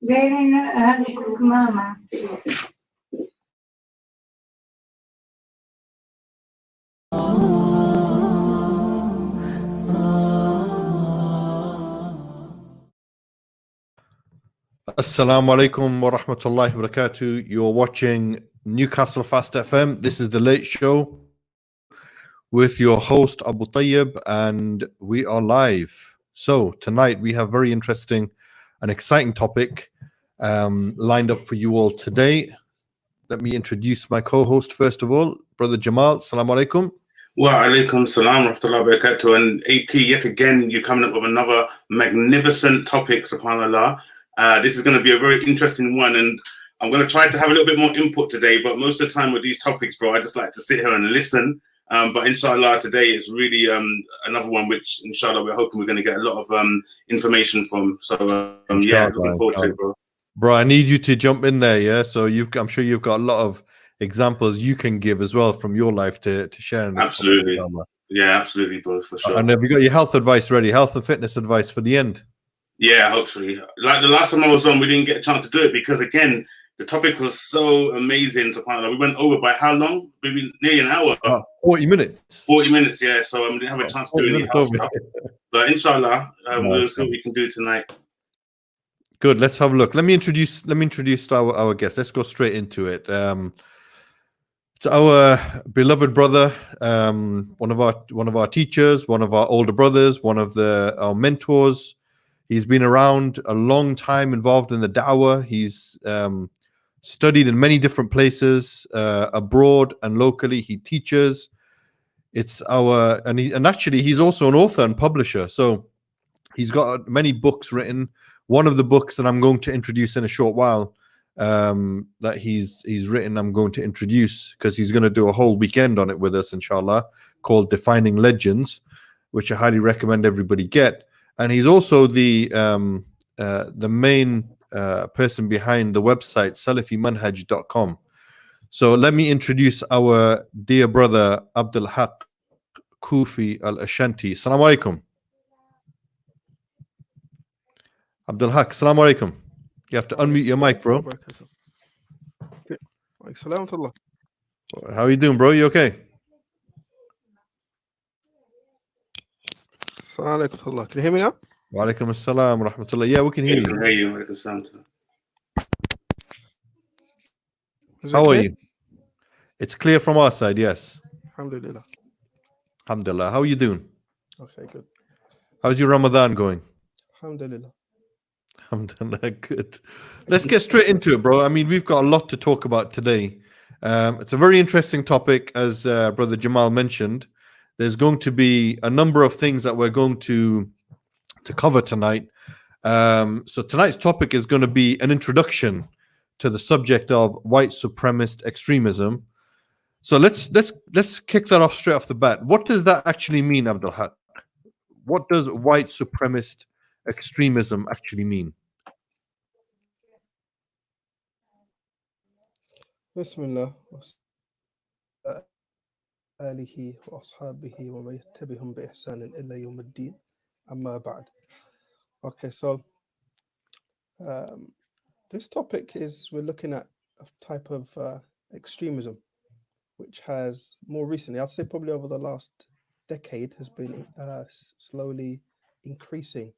جايين هذا شكلك ماما. Assalamu alaikum wa rahmatullahi wa barakatuh. You're watching Newcastle Fast FM. This is the Late Show with your host Abu Tayyib, and we are live. So tonight we have very interesting and exciting topic lined up for you all today. Let me introduce my co-host first of all, Brother Jamal. Assalamu alaikum. Wa alaikum salam wa rahmatullahi wa barakatuh. And AT, yet again, you're coming up with another magnificent topic, subhanAllah. This is going to be a very interesting one, and I'm going to try to have a little bit more input today, but most of the time with these topics, bro, I just like to sit here and listen. But inshallah, today is really another one which, inshallah, we're hoping we're going to get a lot of information from. So, yeah, looking forward to it, bro. Bro, I need you to jump in there, yeah? So I'm sure you've got a lot of examples you can give as well from your life to share in this. Absolutely. Yeah, absolutely, bro, for sure. And have you got your health advice ready? Health and fitness advice for the end? Yeah, hopefully. Like the last time I was on, we didn't get a chance to do it because, again, the topic was so amazing. SubhanAllah. We went over by how long? Maybe nearly an hour. 40 minutes. 40 minutes, yeah. So we didn't have a chance to do any health stuff. But inshallah, we'll see what we can do tonight. Good. Let's have a look. Let me introduce our guest. Let's go straight into it. It's our beloved brother, one of our teachers, one of our older brothers, one of our mentors. He's been around a long time, involved in the da'wah. He's studied in many different places, abroad and locally. He teaches. Actually he's also an author and publisher. So he's got many books written. One of the books that I'm going to introduce in a short while, that he's written, I'm going to introduce because he's going to do a whole weekend on it with us, inshallah, called Defining Legends, which I highly recommend everybody get. And he's also the main person behind the website salafimanhaj.com. So let me introduce our dear brother AbdulHaq Kufi Al-Ashanti. Assalamu alaikum. AbdulHaq, assalamu alaikum. You have to unmute your mic, bro. How are you doing, bro? You okay? Can you hear me now? Wa alaikum assalam wa rahmatullah. Yeah, we can hear you. We can hear you. How are you? It's clear from our side, yes. Alhamdulillah. Alhamdulillah. How are you doing? Okay, good. How's your Ramadan going? Alhamdulillah. Alhamdulillah, good. Let's get straight into it, bro. I mean, we've got a lot to talk about today. It's a very interesting topic, as Brother Jamal mentioned. There's going to be a number of things that we're going to cover tonight. So tonight's topic is going to be an introduction to the subject of white supremacist extremism. So let's kick that off straight off the bat. What does that actually mean, AbdulHaq? What does white supremacist extremism actually mean? Bismillah. آله وأصحابه ومن يتبعهم بإحسان إلى يوم الدين أما بعد. Okay, so this topic is, we're looking at a type of extremism which has more recently, I'd say probably over the last decade, has been slowly increasing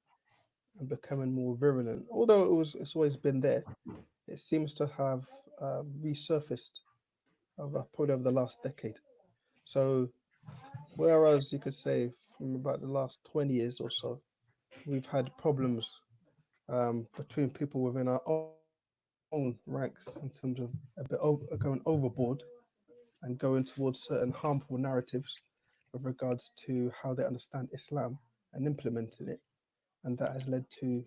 and becoming more virulent. Although it's always been there, it seems to have resurfaced probably over the last decade. So whereas you could say from about the last 20 years or so, we've had problems between people within our own ranks in terms of a bit going overboard and going towards certain harmful narratives with regards to how they understand Islam and implementing it, and that has led to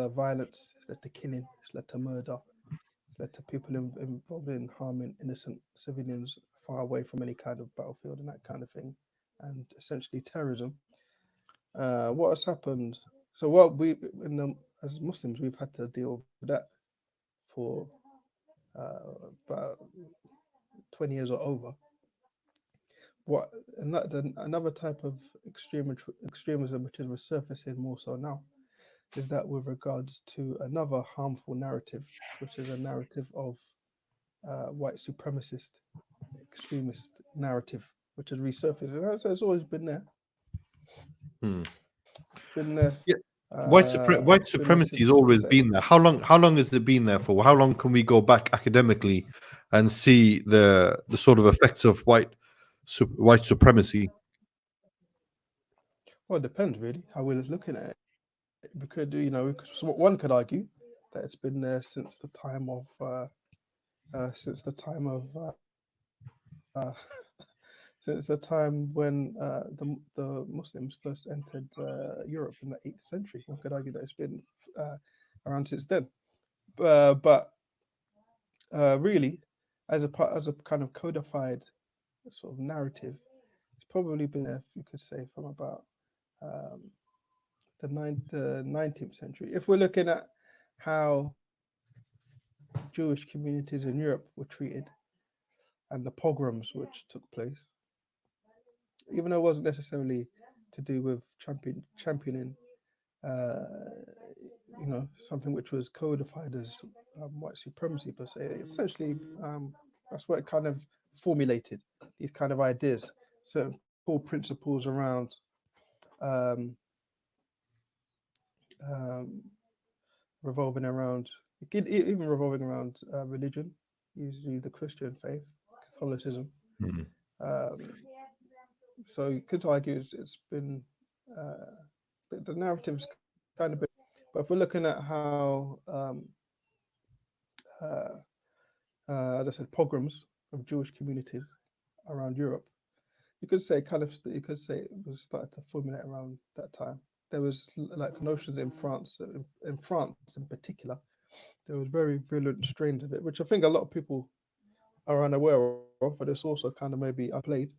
violence, it's led to killing, it's led to murder, it's led to people involved in harming innocent civilians far away from any kind of battlefield and that kind of thing, and essentially terrorism. What has happened? So what as Muslims, we've had to deal with that for about 20 years or over. Another type of extremism which is resurfacing more so now is that with regards to another harmful narrative, which is a narrative of white supremacist, extremist narrative, which has resurfaced. And it's always been there. Hmm. It's been there. Yeah. it's White been there supremacy has since, always say, been there. How long has it been there for? How long can we go back academically and see the sort of effects of white supremacy? well, it depends really how we're looking at it. We could, so one could argue that it's been there since the time of since the time when the Muslims first entered Europe in the 8th century. One could argue that it's been around since then. But really, as a kind of codified sort of narrative, it's probably been there, you could say, from about the 19th century. If we're looking at how Jewish communities in Europe were treated and the pogroms which took place, even though it wasn't necessarily to do with championing something which was codified as white supremacy per se. Essentially, that's what it kind of formulated, these kind of ideas, certain core principles around revolving around religion, usually the Christian faith, Catholicism. Mhm. So you could argue it's been the narrative's kind of been, but if we're looking at how as I said, pogroms of Jewish communities around Europe, you could say it was started to formulate around that time. There was like notions in France in particular, there was very virulent strains of it, which I think a lot of people are unaware of, but it's also kind of maybe unplayed.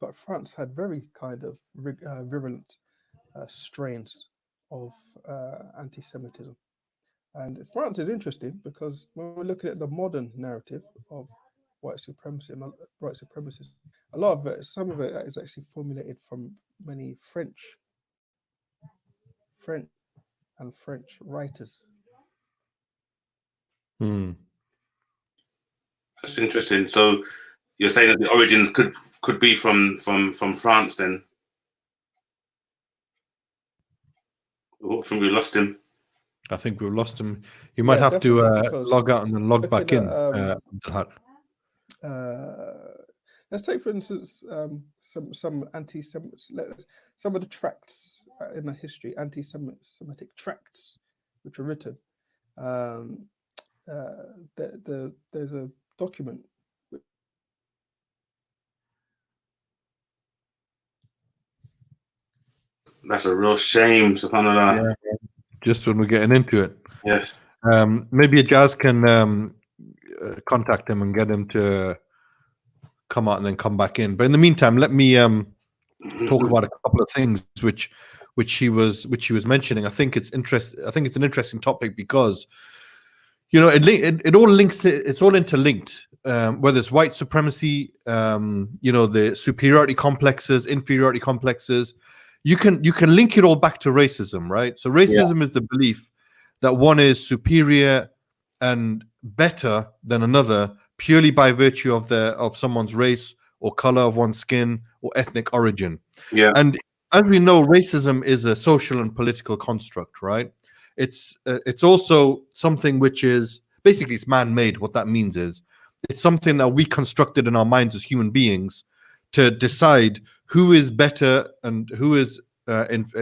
But France had very kind of virulent strains of anti-Semitism. And France is interesting because when we're looking at the modern narrative of white supremacy, a lot of it, some of it is actually formulated from many French and French writers. Hmm. That's interesting. So you're saying that the origins could be from France then? Oh, I think we lost him. I think we've lost him. You might have to log out and then log back in. AbdulHaq. Let's take, for instance, some some of the tracts in the history, anti-Semitic tracts, which were written. There's a document. That's a real shame, subhanAllah. Yeah. Just when we're getting into it. Yes. Maybe Jazz can contact him and get him to come out and then come back in. But in the meantime, let me talk about a couple of things which he was mentioning. I think it's an interesting topic because it all links. It's all interlinked. Whether it's white supremacy, the superiority complexes, inferiority complexes, you can link it all back to racism, right? So racism is the belief that one is superior and better than another purely by virtue of someone's race or color of one's skin or ethnic origin. Yeah. And as we know, racism is a social and political construct, right? It's also something which is basically it's man-made. What that means is it's something that we constructed in our minds as human beings to decide who is better and who is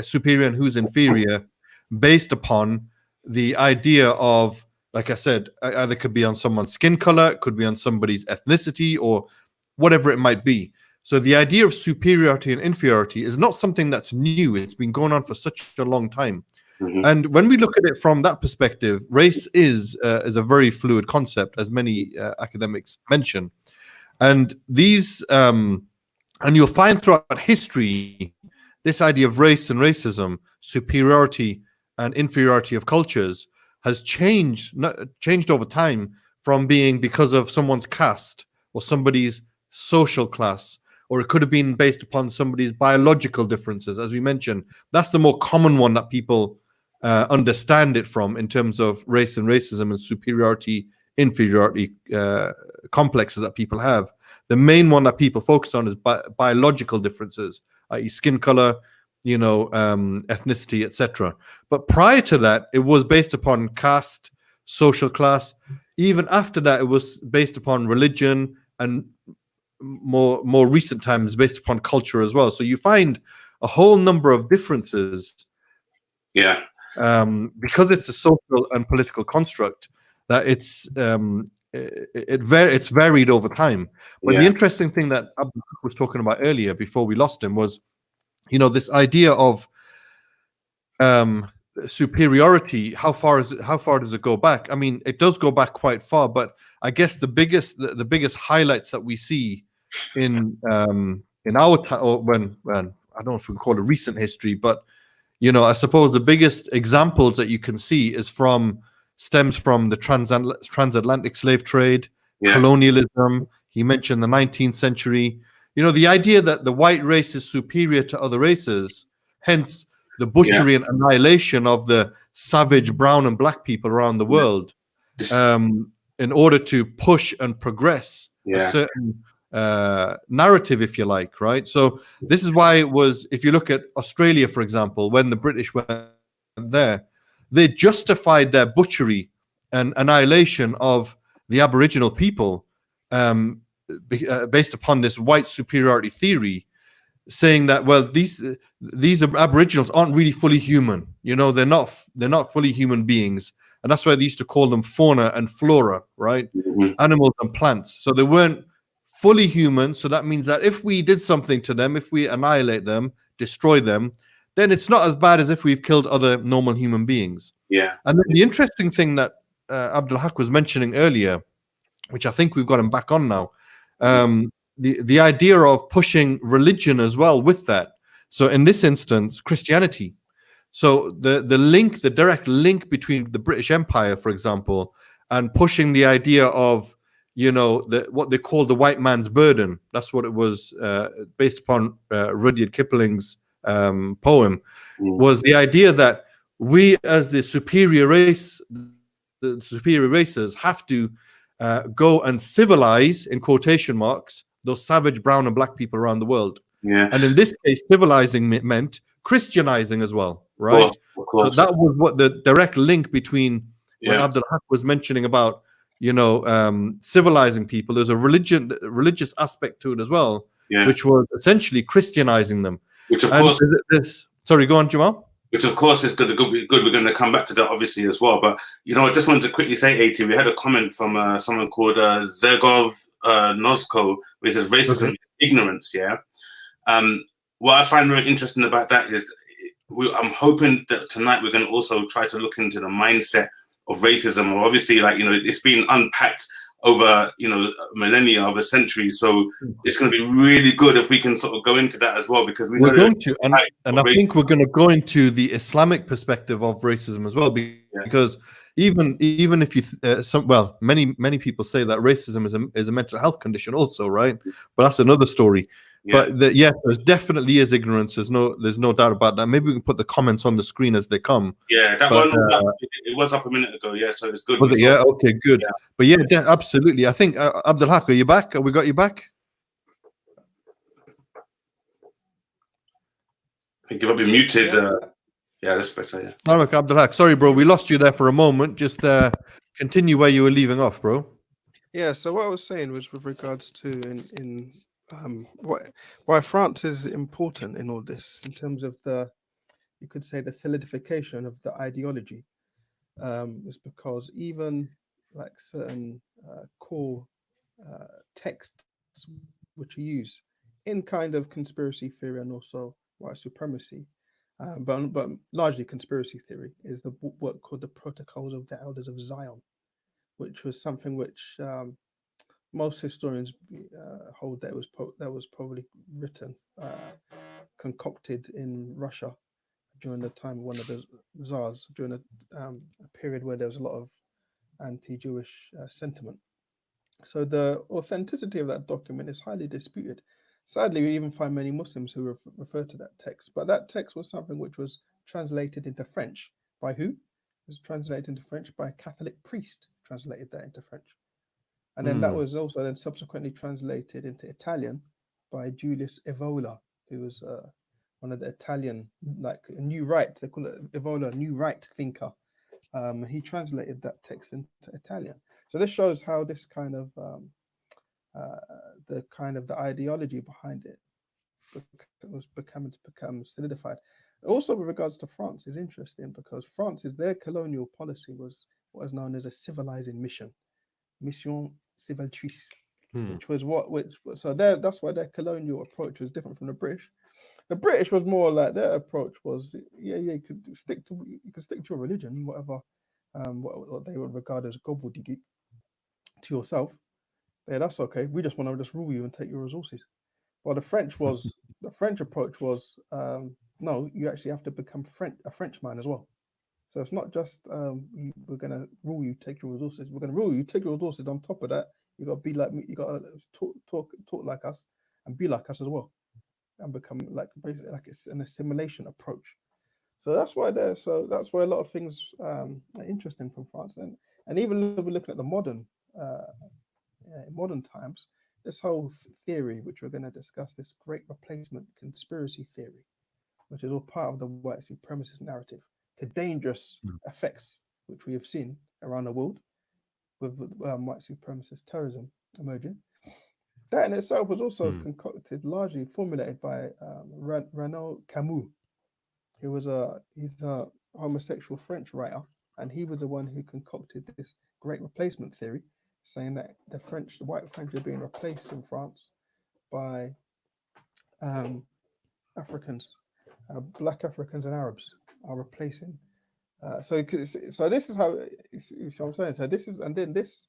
superior and who's inferior based upon the idea of, like I said, either could be on someone's skin color, could be on somebody's ethnicity, or whatever it might be. So the idea of superiority and inferiority is not something that's new. It's been going on for such a long time. Mm-hmm. And when we look at it from that perspective, race is a very fluid concept, as many academics mention. And these, and you'll find throughout history, this idea of race and racism, superiority and inferiority of cultures has changed over time from being because of someone's caste or somebody's social class or it could have been based upon somebody's biological differences, as we mentioned. That's the more common one that people understand it from, in terms of race and racism and superiority, inferiority complexes that people have. The main one that people focus on is biological differences, i.e. skin color, ethnicity, etc. But prior to that, it was based upon caste, social class. Even after that, it was based upon religion, and more recent times based upon culture as well. So you find a whole number of differences. Yeah. Because it's a social and political construct, that it's varied over time. But the interesting thing that AbdulHaq was talking about earlier, before we lost him, was this idea of superiority. How far does it go back? I mean, it does go back quite far, but I guess the biggest highlights that we see in our time, or when I don't know if we can call it recent history, but I suppose the biggest examples that you can see stems from the transatlantic slave trade, colonialism. He mentioned the 19th century. The idea that the white race is superior to other races, hence the butchery and annihilation of the savage brown and black people around the world, in order to push and progress a certain narrative, if you like, right? So this is why it was, if you look at Australia, for example, when the British went there, they justified their butchery and annihilation of the Aboriginal people based upon this white superiority theory, saying that, well, these Aboriginals aren't really fully human. They're not fully human beings, and that's why they used to call them fauna and flora, right? Animals and plants. So they weren't fully human. So that means that if we did something to them, if we annihilate them, destroy them, then it's not as bad as if we've killed other normal human beings. Yeah. And then the interesting thing that AbdulHaq was mentioning earlier, which I think we've got him back on now, the idea of pushing religion as well with that. So in this instance, Christianity. So the direct link between the British Empire, for example, and pushing the idea of what they call the white man's burden. That's what it was, based upon Rudyard Kipling's poem, was the idea that we, as the superior race, the superior races, have to go and civilize, in quotation marks, those savage brown and black people around the world. Yeah. And in this case, civilizing meant Christianizing as well, right? Of course. So that was what the direct link between when AbdulHaq was mentioning about civilizing people. There's a religious aspect to it as well, which was essentially Christianizing them. Which of course, sorry, go on, Jamal. Which of course is good. We're going to come back to that obviously as well. But I just wanted to quickly say, AT, we had a comment from someone called Zergov Nozko, which says racism is ignorance. Yeah. What I find very interesting about that is I'm hoping that tonight we're going to also try to look into the mindset of racism. Or obviously, it's been unpacked over millennia, over centuries. So it's going to be really good if we can sort of go into that as well, because we're going to, and I think we're going to go into the Islamic perspective of racism as well, because even if you many people say that racism is a mental health condition also, right? But that's another story. But there definitely is ignorance. There's no doubt about that. Maybe we can put the comments on the screen as they come. Yeah, that one it was up a minute ago. Yeah, so it's good. Was it? Yeah, okay, good. Yeah. But absolutely. I think AbdulHaq, are you back? Have we got you back? I think you've been muted. Yeah, that's better. Yeah. All right, AbdulHaq. Sorry, bro. We lost you there for a moment. Just continue where you were leaving off, bro. Yeah. So what I was saying was with regards to why France is important in all this, in terms of you could say the solidification of the ideology, is because even like certain core texts which are used in kind of conspiracy theory and also white supremacy, but largely conspiracy theory, is the work called the Protocols of the Elders of Zion, which was something which most historians hold that was probably written, concocted in Russia during the time of one of the czars, during a period where there was a lot of anti-Jewish sentiment. So the authenticity of that document is highly disputed. Sadly, we even find many Muslims who refer to that text. But that text was something which was translated into French by who? It was translated into French by a Catholic priest, translated that into French. And then that was also then subsequently translated into Italian by Julius Evola, who was one of the Italian, like a new right, they call it Evola, new right thinker. He translated that text into Italian. So this shows how this kind of the ideology behind it was become solidified. Also, with regards to France, is interesting because their colonial policy was what is known as a civilizing mission, mission civilisation, which was that's why their colonial approach was different from the British. The British was more like their approach was, you could stick to your religion, whatever, what they would regard as gobbledygook to yourself. Yeah, that's okay. We just want to just rule you and take your resources. Well, the French approach was, no, you actually have to become a Frenchman as well. So it's not just we're gonna rule you, take your resources. We're gonna rule you, take your resources. On top of that, you got to be like me. You got to talk like us and be like us as well, and become like basically like it's an assimilation approach. So that's why that's why a lot of things are interesting from France, and even if we're looking at the modern times, this whole theory, which we're going to discuss, this great replacement conspiracy theory, which is all part of the white supremacist narrative, to dangerous effects which we have seen around the world with white supremacist terrorism emerging. That in itself was also concocted, largely formulated by Renaud Camus, who was he's a homosexual French writer, and he was the one who concocted this great replacement theory, saying that the white French are being replaced in France by Africans, black Africans and Arabs are replacing. So this is how you see what I'm saying. So this is, and then this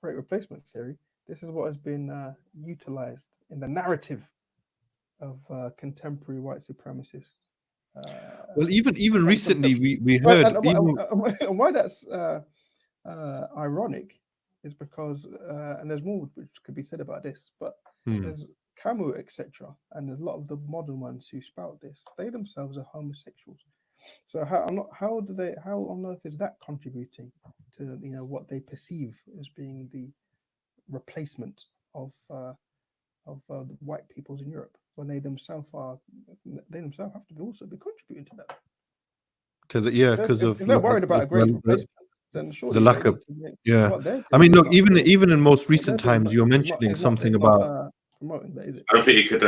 great replacement theory, this is what has been utilized in the narrative of contemporary white supremacists. Well, even recently we heard and why that's ironic is because and there's more which could be said about this, but there's Camus, etc., and there's a lot of the modern ones who spout this. They themselves are homosexuals. So how on earth is that contributing to what they perceive as being the replacement of the white peoples in Europe, when they themselves have to also be contributing to that. Because if they're worried about a great replacement, then surely the lack of I mean, look, even in most recent times, you're mentioning something about promoting that, is it? I don't think you could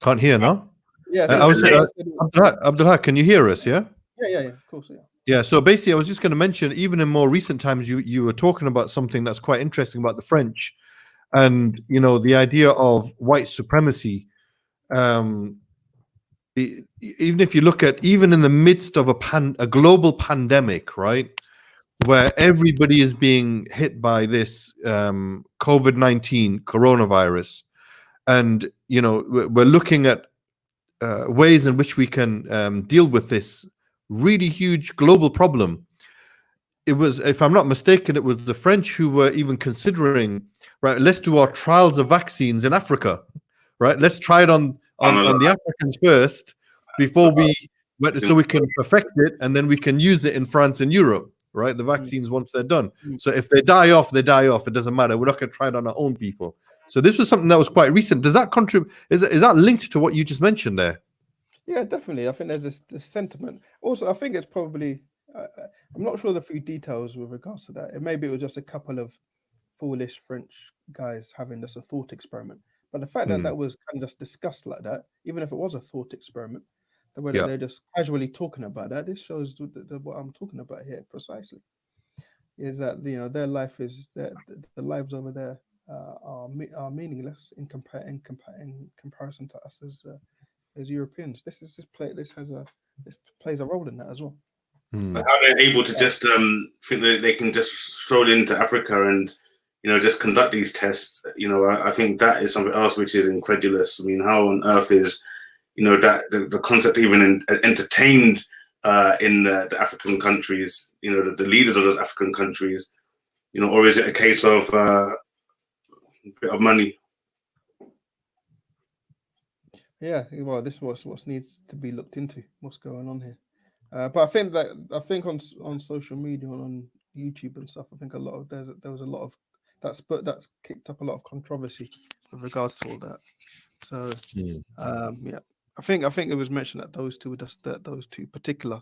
can't hear, no? Yeah, I was AbdulHaq, can you hear us? Yeah, of course, yeah. So basically, I was just going to mention, even in more recent times, you were talking about something that's quite interesting about the French, and the idea of white supremacy. Even if you look at, even in the midst of a global pandemic, right, where everybody is being hit by this COVID-19 coronavirus, and we're looking at ways in which we can deal with this really huge global problem. It was, if I'm not mistaken, it was the French who were even considering, right, let's do our trials of vaccines in Africa, right? Let's try it on the Africans first before so we can perfect it, and then we can use it in France and Europe, right? The vaccines once they're done. So if they die off, they die off. It doesn't matter. We're not going to try it on our own people. So this was something that was quite recent. Does that contribute? Is that linked to what you just mentioned there? Yeah, definitely. I think there's this sentiment. Also, I think it's probably, I'm not sure the few details with regards to that. Maybe it was just a couple of foolish French guys having just a thought experiment. But the fact that that was kind of just discussed like that, even if it was a thought experiment, the way that they're just casually talking about that, this shows what I'm talking about here precisely. Is that their life is the lives over there are meaningless in comparison to us as Europeans. This plays a role in that as well. But how they're able to just think that they can just stroll into Africa and just conduct these tests, I think that is something else which is incredulous. I mean, how on earth is that the concept even entertained in the African countries, the leaders of those African countries, or is it a case of a bit of money? Yeah, well, this is what needs to be looked into. What's going on here? But I think on social media and on YouTube and stuff, I think a lot of there was a lot of that's kicked up a lot of controversy with regards to all that. So yeah, I think it was mentioned that those two were just that those two particular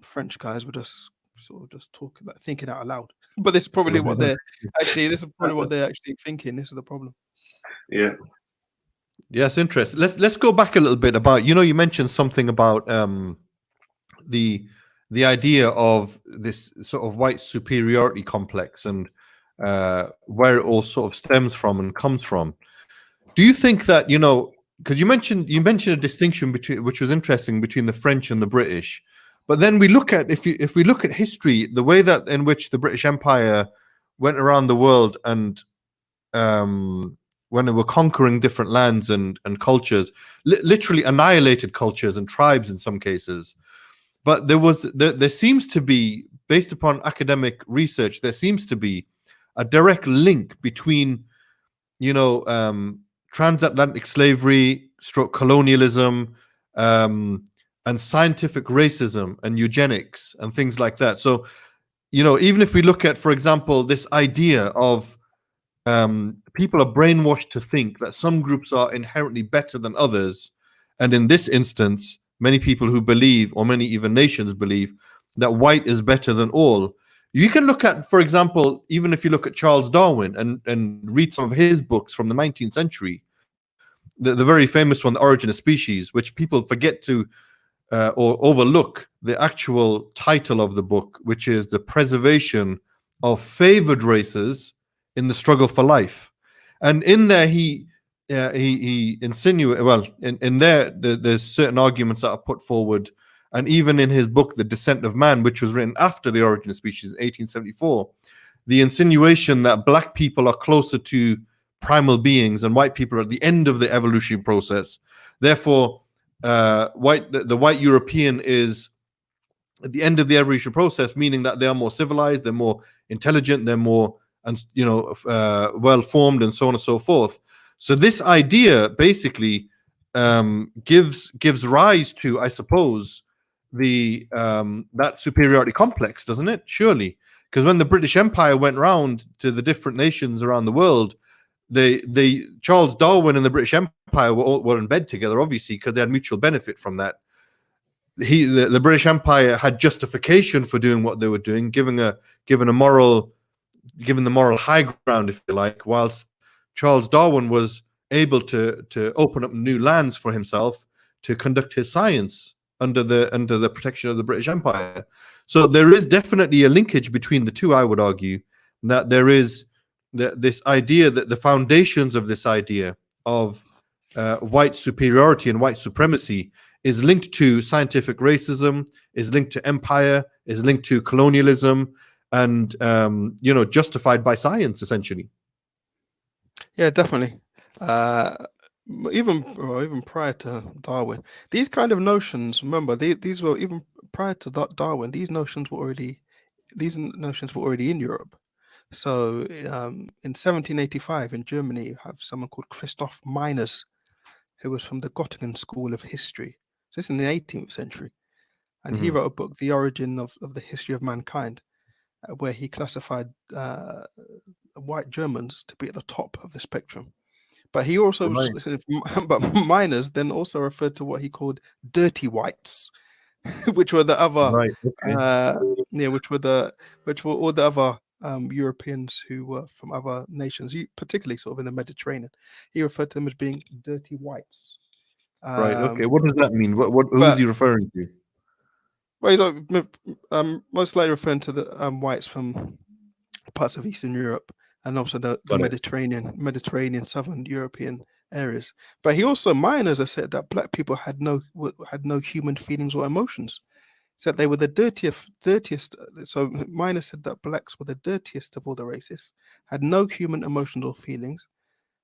French guys were just sort of just talking, like thinking out loud. But this is probably what they're actually. This is probably what they're actually thinking. This is the problem. Yeah. Yes, interesting. Let's go back a little bit about, you mentioned something about the idea of this sort of white superiority complex and where it all sort of stems from and comes from. Do you think that, because you mentioned a distinction between, which was interesting, between the French and the British, but then we look at, if we look at history, the way that in which the British Empire went around the world and when they were conquering different lands and cultures, literally annihilated cultures and tribes in some cases. But there seems to be, based upon academic research, there seems to be a direct link between, transatlantic slavery, stroke colonialism, and scientific racism and eugenics and things like that. So, even if we look at, for example, this idea of people are brainwashed to think that some groups are inherently better than others. And in this instance, many people who believe, or many even nations believe, that white is better than all. You can look at, for example, even if you look at Charles Darwin and read some of his books from the 19th century, the very famous one, The Origin of Species, which people forget to or overlook the actual title of the book, which is The Preservation of Favored Races in the Struggle for Life. And in there, he insinuates, well, in there, there's certain arguments that are put forward. And even in his book, The Descent of Man, which was written after The Origin of Species in 1874, the insinuation that black people are closer to primal beings and white people are at the end of the evolutionary process. Therefore, the white European is at the end of the evolutionary process, meaning that they are more civilized, they're more intelligent, they're more well formed, and so on and so forth. So this idea basically gives rise to, I suppose, the that superiority complex, doesn't it? Surely, because when the British Empire went round to the different nations around the world, Charles Darwin and the British Empire were in bed together, obviously, because they had mutual benefit from that. The British Empire had justification for doing what they were doing, given the moral high ground, if you like, whilst Charles Darwin was able to open up new lands for himself to conduct his science under the protection of the British Empire. So there is definitely a linkage between the two, I would argue, that there is this idea, that the foundations of this idea of white superiority and white supremacy is linked to scientific racism, is linked to empire, is linked to colonialism, and justified by science, essentially. Yeah, definitely. Even prior to Darwin, these kind of notions. Remember, these were even prior to Darwin. These notions were already in Europe. So in 1785 in Germany, you have someone called Christoph Meiners, who was from the Göttingen School of History. So this is in the 18th century, and he wrote a book, The Origin of the History of Mankind, where he classified white Germans to be at the top of the spectrum. But he also, but Meiners then also referred to what he called dirty whites, which were the other, which were all the other Europeans who were from other nations, particularly sort of in the Mediterranean. He referred to them as being dirty whites. Right. Okay. What does that mean? Who's he referring to? Well, he's most likely referring to the whites from parts of Eastern Europe and also the Mediterranean, Southern European areas. But he also, Meiners has said that black people had no human feelings or emotions. He said they were the dirtiest. So Meiners said that blacks were the dirtiest of all the races, had no human emotions or feelings,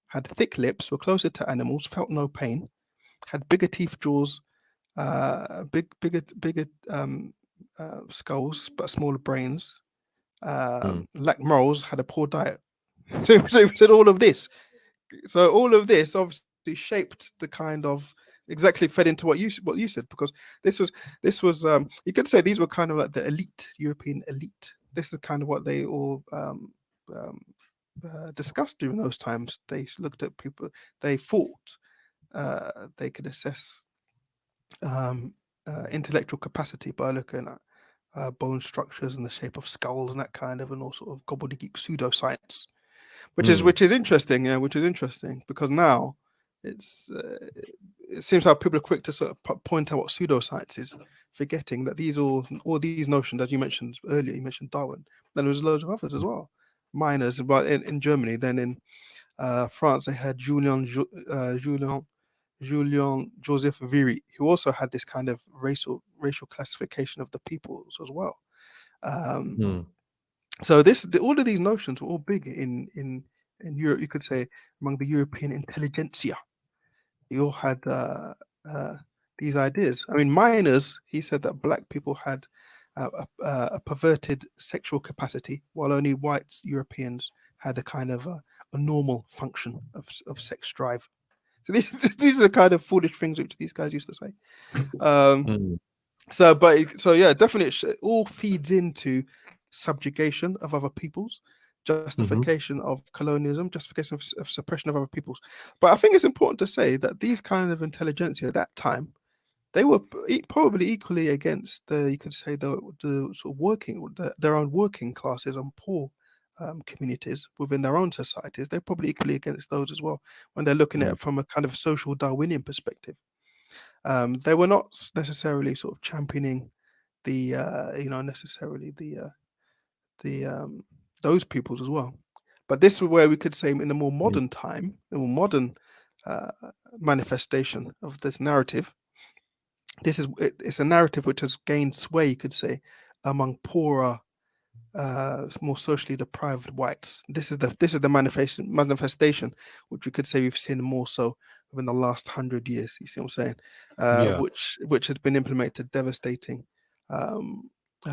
had thick lips, were closer to animals, felt no pain, had bigger teeth, jaws, bigger skulls but smaller brains, lacked morals, had a poor diet. So he said all of this. So all of this obviously shaped the kind of exactly fed into what you said, because this was you could say these were kind of like the elite, European elite. This is kind of what they all discussed during those times. They looked at people. They thought they could assess intellectual capacity by looking at bone structures and the shape of skulls and that kind of, and all sort of gobbledygook pseudoscience, which is interesting. Yeah, which is interesting because now it seems how people are quick to sort of point out what pseudoscience is, forgetting that all these notions, as you mentioned earlier, you mentioned Darwin, then there was loads of others as well. Miners, but in Germany, then in France, they had Julien Joseph Viry, who also had this kind of racial classification of the peoples as well. So all of these notions were all big in Europe. You could say among the European intelligentsia, they all had these ideas. I mean, miners. He said that black people had a perverted sexual capacity, while only white Europeans had a kind of a normal function of sex drive. So these are kind of foolish things which these guys used to say. So yeah, definitely it all feeds into subjugation of other peoples, justification of colonialism, justification of suppression of other peoples. But I think it's important to say that these kind of intelligentsia at that time, they were probably equally against you could say the sort of their own working classes and poor communities within their own societies. They're probably equally against those as well when they're looking at it from a kind of social Darwinian perspective. They were not necessarily sort of championing the necessarily the those peoples as well. But this is where we could say in a more modern time, a more modern manifestation of this narrative. It's a narrative which has gained sway, you could say, among poorer, more socially deprived whites. This is the manifestation, which we could say we've seen more so within the last 100 years. You see what I'm saying? Which has been implemented devastating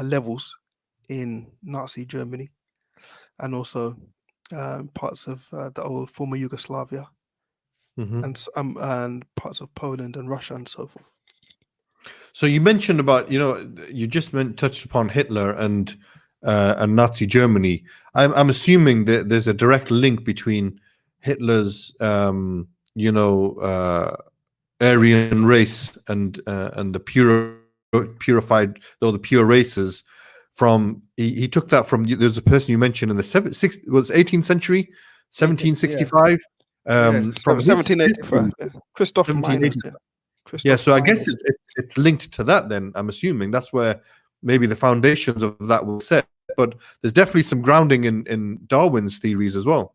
levels in Nazi Germany, and also parts of the old former Yugoslavia, and parts of Poland and Russia and so forth. So you mentioned about, you just touched upon Hitler and Nazi Germany. I'm assuming that there's a direct link between Hitler's, Aryan race and the purified, or the pure races. From he took that from. There's a person you mentioned in the 18th century, 1765. From 1785. Christoph Meiner. Yeah, so I guess it's linked to that then. I'm assuming that's where maybe the foundations of that were set. But there's definitely some grounding in Darwin's theories as well.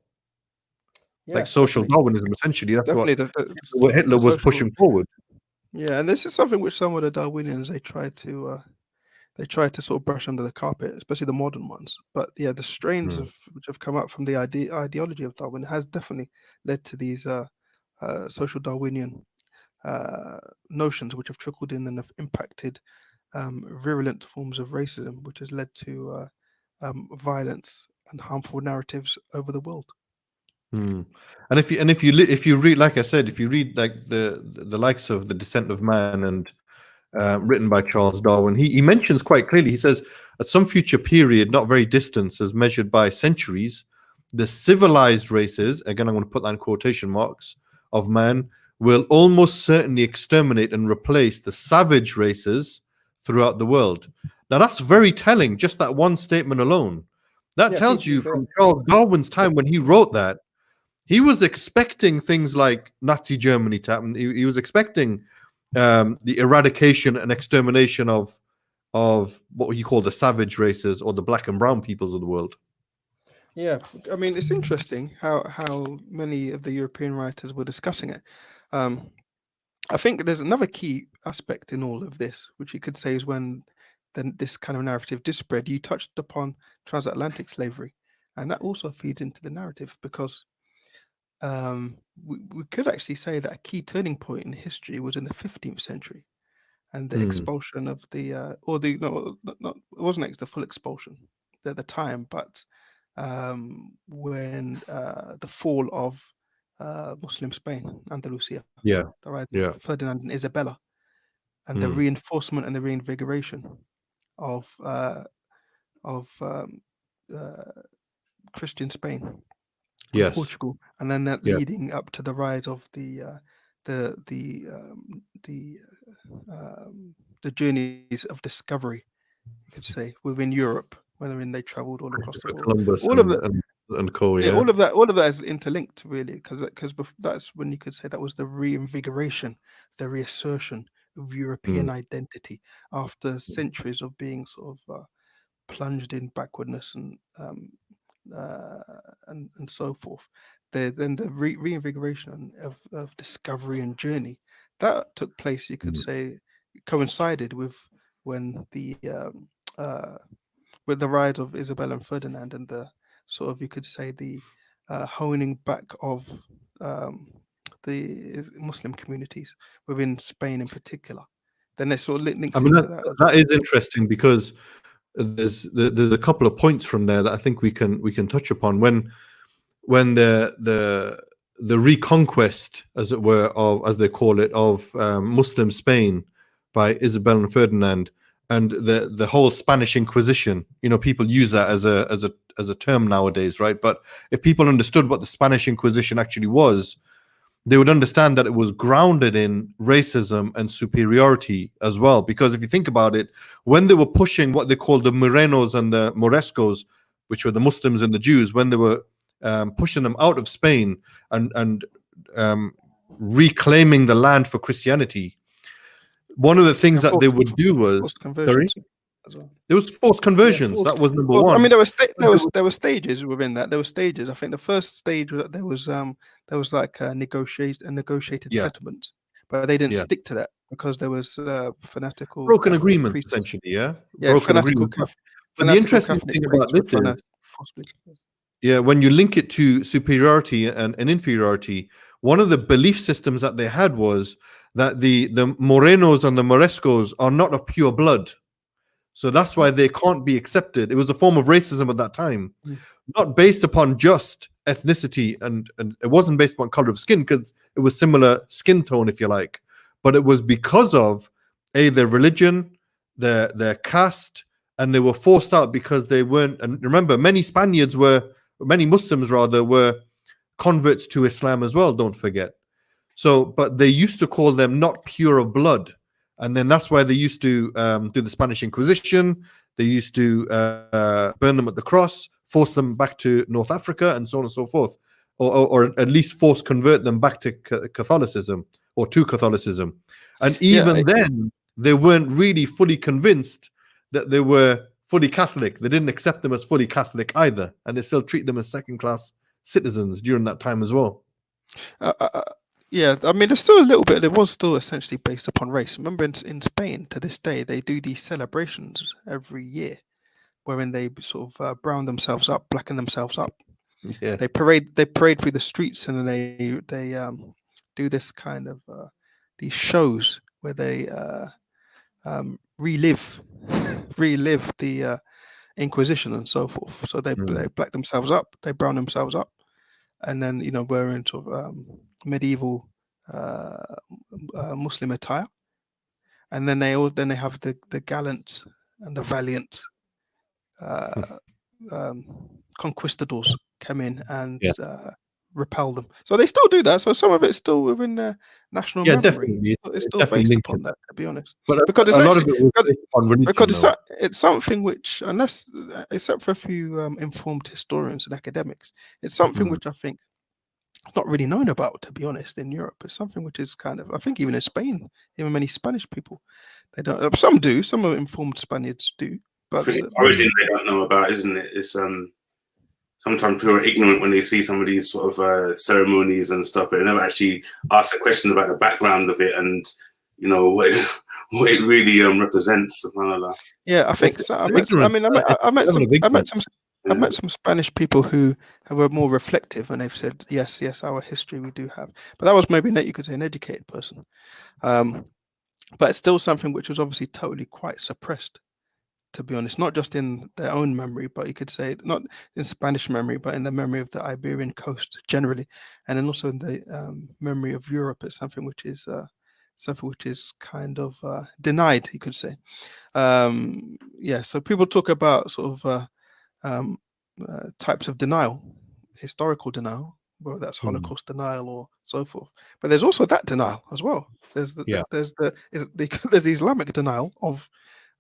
Yeah, like social Darwinism, essentially. That's what Hitler was pushing forward. Yeah, and this is something which some of the Darwinians, they try to sort of brush under the carpet, especially the modern ones. But yeah, the strains which have come out from the ideology of Darwin has definitely led to these social Darwinian notions which have trickled in and have impacted virulent forms of racism, which has led to violence and harmful narratives over the world. And if you read, like I said, if you read like the likes of The Descent of Man and written by Charles Darwin, he mentions quite clearly. He says, at some future period, not very distant, as measured by centuries, the civilized races, again I'm going to put that in quotation marks, of man will almost certainly exterminate and replace the savage races throughout the world. Now that's very telling, just that one statement alone. That tells you from Charles Darwin's time when he wrote that, he was expecting things like Nazi Germany to happen. He was expecting the eradication and extermination of what he called the savage races, or the black and brown peoples of the world. Yeah, I mean, it's interesting how many of the European writers were discussing it. I think there's another key aspect in all of this, which you could say is when this kind of narrative did spread. You touched upon transatlantic slavery, and that also feeds into the narrative, because we could actually say that a key turning point in history was in the 15th century, and the expulsion of it wasn't the full expulsion at the time, but when the fall of Muslim Spain, Andalusia, Yeah. the rise Yeah. of Ferdinand and Isabella, and the Mm. reinforcement and the reinvigoration of Christian Spain and Yes. Portugal, and then that Yeah. leading up to the rise of the journeys of discovery, you could say, within Europe, when they travelled all across the world. Columbus All of that, and co. yeah, Yeah. all of that is interlinked, really, because that's when you could say that was the reinvigoration, the reassertion of European identity after centuries of being sort of plunged in backwardness and so forth. Then the reinvigoration of discovery and journey that took place, you could say, coincided with when with the rise of Isabella and Ferdinand, and the sort of, you could say, the honing back of the Muslim communities within Spain in particular. Then they sort of links I mean, into that as that well. is interesting because there's a couple of points from there that I think we can touch upon when the reconquest, as it were, of, as they call it, of Muslim Spain by Isabel and Ferdinand, and the whole Spanish Inquisition. You know, people use that as a term nowadays, right? But if people understood what the Spanish Inquisition actually was, they would understand that it was grounded in racism and superiority as well. Because if you think about it, when they were pushing what they called the Morenos and the Morescos, which were the Muslims and the Jews, when they were pushing them out of Spain and reclaiming the land for Christianity, one of the things that they would do was, forced conversions as well. there was forced conversions. Yeah, that was number well, one. I mean, there were stages within that. There were stages. I think the first stage was that there was like a negotiated Yeah. settlement, but they didn't Yeah. stick to that because there was fanatical Broken Catholic agreement, priests. essentially. Yeah. Yeah, Broken fanatical agreement. But the interesting Catholic thing about priests this were is, forcibly. yeah, when you link it to superiority and inferiority, one of the belief systems that they had was that the Morenos and the Morescos are not of pure blood. So that's why they can't be accepted. It was a form of racism at that time, not based upon just ethnicity, and it wasn't based upon color of skin, because it was similar skin tone, if you like, but it was because of their religion, their caste, and they were forced out because they weren't. And remember, many Muslims rather, were converts to Islam as well. Don't forget. So, but they used to call them not pure of blood. And then that's why they used to do the Spanish Inquisition. They used to burn them at the cross, force them back to North Africa, and so on and so forth, or at least convert them back to Catholicism or to Catholicism. And even then, they weren't really fully convinced that they were fully Catholic. They didn't accept them as fully Catholic either, and they still treat them as second-class citizens during that time as well. Yeah, I mean, there's still a little bit. There was still essentially based upon race. Remember, in Spain to this day, they do these celebrations every year, wherein they sort of brown themselves up, blacken themselves up. Yeah, they parade through the streets, and then they do this kind of these shows where they relive the Inquisition and so forth. So they black themselves up, they brown themselves up, and then wearing sort of medieval Muslim attire, and then they have the gallant and the valiant conquistadors come in and repel them. So they still do that. So some of it's still within their national memory. Definitely. It's still based upon that, to be honest. But because a lot of it was based upon religion, because it's something which, except for a few informed historians and academics, it's something which I think not really known about, to be honest, in Europe. It's something which is kind of, I think even in Spain, even many Spanish people, they don't. Some do. Some informed Spaniards do. But the origin they don't know about, isn't it? It's sometimes people are ignorant when they see some of these sort of ceremonies and stuff, but they never actually ask a question about the background of it and what it really represents. Yeah, I think so. I met some Spanish people who were more reflective, and they've said, yes, our history we do have. But that was maybe you could say an educated person. But it's still something which was obviously totally quite suppressed to be honest, not just in their own memory, but you could say not in Spanish memory, but in the memory of the Iberian coast generally, and then also in the memory of Europe. It's something which is kind of denied, you could say. So people talk about sort of types of denial, historical denial, whether that's Holocaust denial or so forth. But there's also that denial as well. There's the Islamic denial of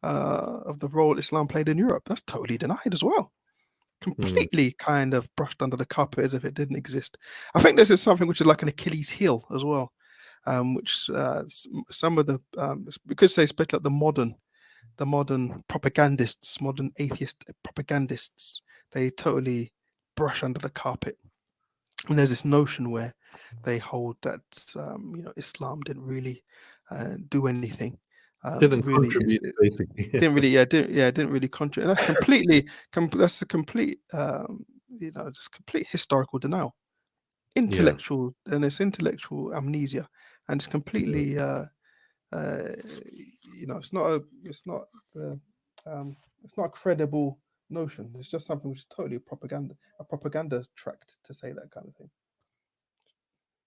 the role Islam played in Europe. That's totally denied as well. Completely kind of brushed under the carpet as if it didn't exist. I think this is something which is like an Achilles heel as well, which some of the we could say especially like the modern propagandists, modern atheist propagandists, they totally brush under the carpet. And there's this notion where they hold that Islam didn't really do anything. Didn't contribute, basically. Didn't really contribute. That's completely, that's a complete, just complete historical denial, intellectual, and it's intellectual amnesia, and it's completely, it's not a credible notion. It's just something which is totally a propaganda tract to say that kind of thing.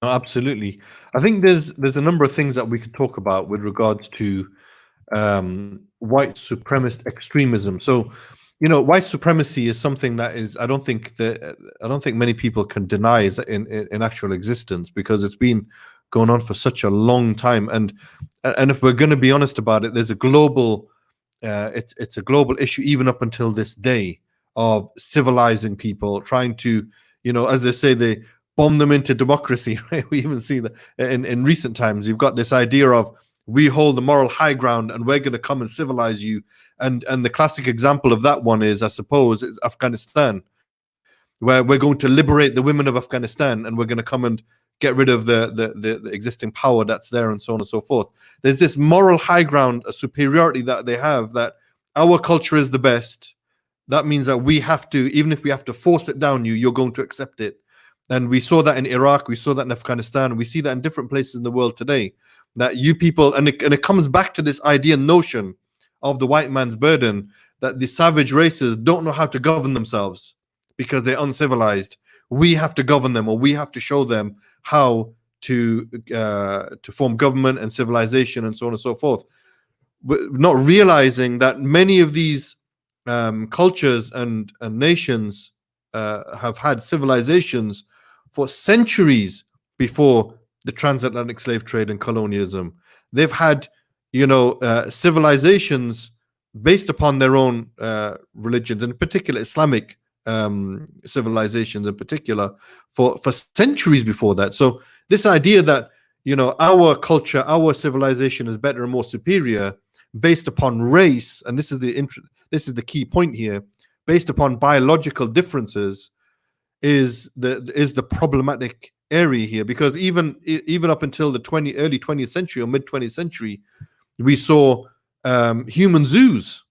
No, absolutely. I think there's a number of things that we could talk about with regards to white supremacist extremism. So, white supremacy is something that is I don't think many people can deny is in actual existence, because it's been going on for such a long time. And if we're going to be honest about it, there's a global it's a global issue even up until this day of civilizing people, trying to, as they say, they bomb them into democracy, right? We even see that in recent times. You've got this idea of, we hold the moral high ground and we're going to come and civilize you. And the classic example of that one is, I suppose, is Afghanistan, where we're going to liberate the women of Afghanistan and we're going to come and get rid of the existing power that's there, and so on and so forth. There's this moral high ground, a superiority that they have, that our culture is the best. That means that we have to, even if we have to force it down you, you're going to accept it. And we saw that in Iraq, we saw that in Afghanistan, we see that in different places in the world today, that you people, and it comes back to this idea notion of the white man's burden, that the savage races don't know how to govern themselves because they're uncivilized. We have to govern them, or we have to show them how to form government and civilization and so on and so forth. But not realizing that many of these cultures and nations have had civilizations for centuries before the transatlantic slave trade and colonialism. They've had, civilizations based upon their own religions, in particular Islamic civilizations in particular, for centuries before that. So this idea that, our culture, our civilization is better and more superior based upon race, and this is the key point here, based upon biological differences, is the problematic area here, because even up until the early 20th century or mid 20th century, we saw human zoos,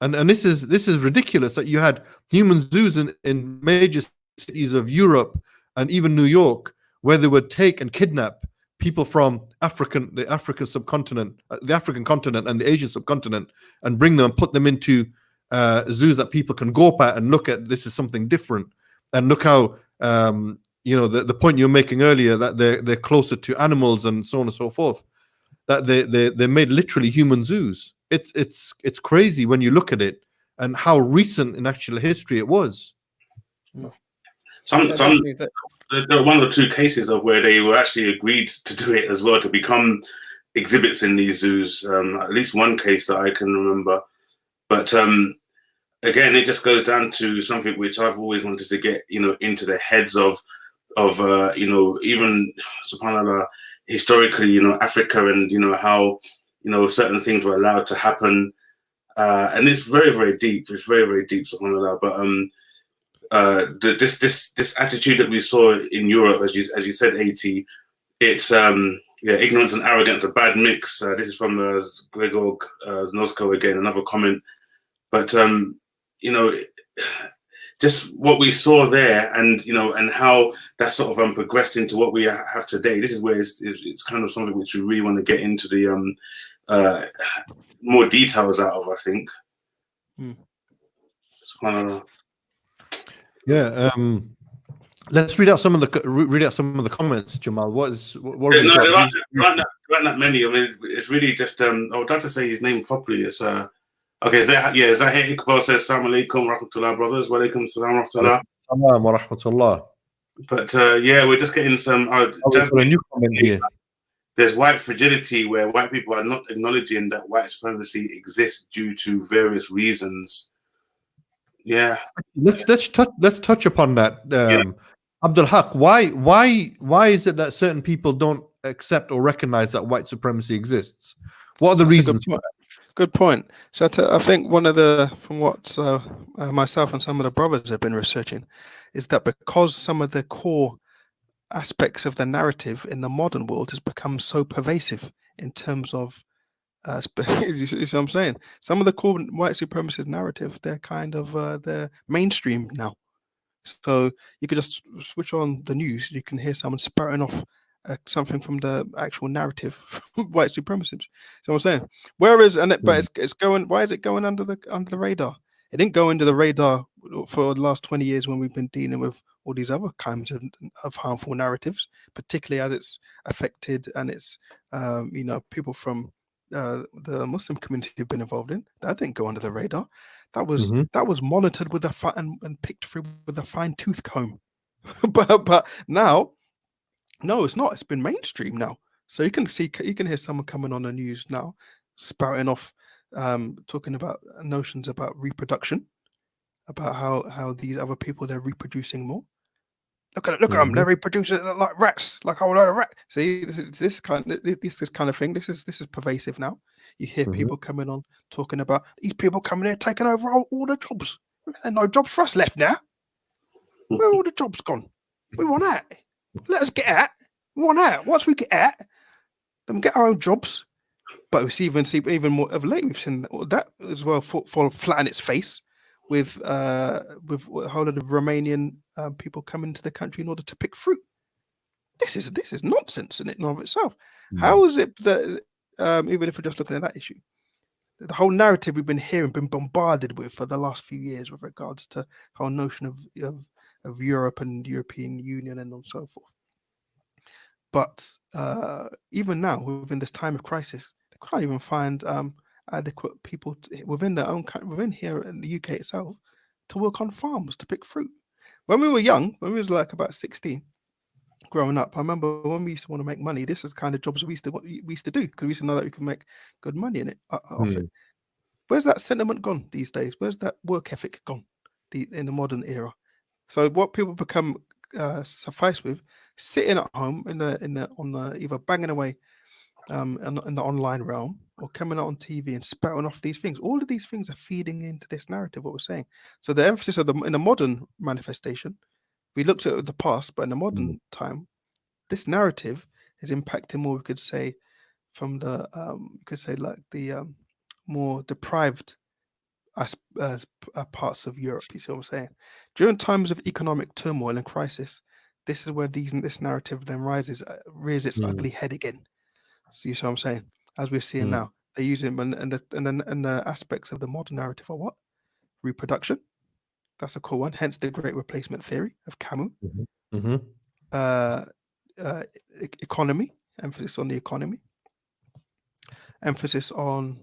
and this is ridiculous, that you had human zoos in major cities of Europe and even New York, where they would take and kidnap people from the African subcontinent, the African continent and the Asian subcontinent, and bring them and put them into zoos that people can go up at and look at. This is something different. And look how the point you were making earlier, that they're closer to animals and so on and so forth, that they made literally human zoos. It's crazy when you look at it and how recent in actual history it was. There are one or two cases of where they were actually agreed to do it as well, to become exhibits in these zoos. At least one case that I can remember. But again, it just goes down to something which I've always wanted to get, into the heads of even, subhanAllah, historically, Africa, and how, certain things were allowed to happen. And it's very, very deep. It's very, very deep, subhanAllah. But this attitude that we saw in Europe, as you said, AT, it's ignorance and arrogance, a bad mix. This is from Gregor Nosko again, another comment. But just what we saw there, and and how that sort of progressed into what we have today. This is where it's kind of something which we really want to get into the more details out of, I think. SubhanAllah. Yeah. Let's read out some of the comments, Jamal. What have we No, got? there aren't that many. I mean, it's really just. I would like to say his name properly. It's okay. Zahir Iqbal says, "Assalamu alaikum, rahmatullah, brothers. Wa alaikum salam, rahmatullah." Assalamu wa rahmatullah. But yeah, we're just getting some. We've got a new comment here. There's white fragility where white people are not acknowledging that white supremacy exists due to various reasons. Yeah. Let's touch upon that. AbdulHaq, why is it that certain people don't accept or recognize that white supremacy exists? What are the reasons? Good point. So I think one of from what myself and some of the brothers have been researching, is that because some of the core aspects of the narrative in the modern world has become so pervasive in terms of, you see what I'm saying? Some of the core white supremacist narrative, they're kind of they're mainstream now. So you could just switch on the news, you can hear someone spouting off something from the actual narrative from white supremacists. So I'm saying, whereas but it's going. Why is it going under the radar? It didn't go under the radar for the last 20 years when we've been dealing with all these other kinds of harmful narratives, particularly as it's affected and it's people from the Muslim community have been involved in. That didn't go under the radar. That was monitored with and picked through with a fine tooth comb. but now, no, it's not. It's been mainstream now. So you can hear someone coming on the news now, spouting off, talking about notions about reproduction, about how these other people, they're reproducing more. Look at them, they're reproducing like rats, like a whole lot of rats. See, this kind of thing. This is pervasive now. You hear people coming on talking about these people coming here taking over all the jobs. There's no jobs for us left now. Where are all the jobs gone? We want out. Let us get out. We want out. Once we get out, then we get our own jobs. But we see even more of late. We've seen that as well fall flat on its face with a whole lot of Romanian people coming to the country in order to pick fruit. This is nonsense in and of itself. How is it that even if we're just looking at that issue, the whole narrative we've been hearing, been bombarded with for the last few years with regards to whole notion of Europe and European Union and so forth. But even now, within this time of crisis, they can't even find adequate people within their own country, within here in the UK itself, to work on farms to pick fruit. When we were young, when we was like about 16, growing up, I remember when we used to want to make money, this is the kind of jobs we used to do, because we used to know that we could make good money in it off it. Where's that sentiment gone these days? Where's that work ethic gone in the modern era? So what people become suffice with, sitting at home on the either banging away in the online realm or coming out on TV and spouting off these things. All of these things are feeding into this narrative, what we're saying. So the emphasis of in the modern manifestation, we looked at the past, but in the modern time, this narrative is impacting more, we could say, from the more deprived parts of Europe. You see what I'm saying? During times of economic turmoil and crisis, this is where this narrative then rears its ugly head again. So you see what I'm saying? As we're seeing now, they're using and the aspects of the modern narrative are what? Reproduction. That's a cool one. Hence the Great Replacement Theory of Camus. Economy. Emphasis on the economy. Emphasis on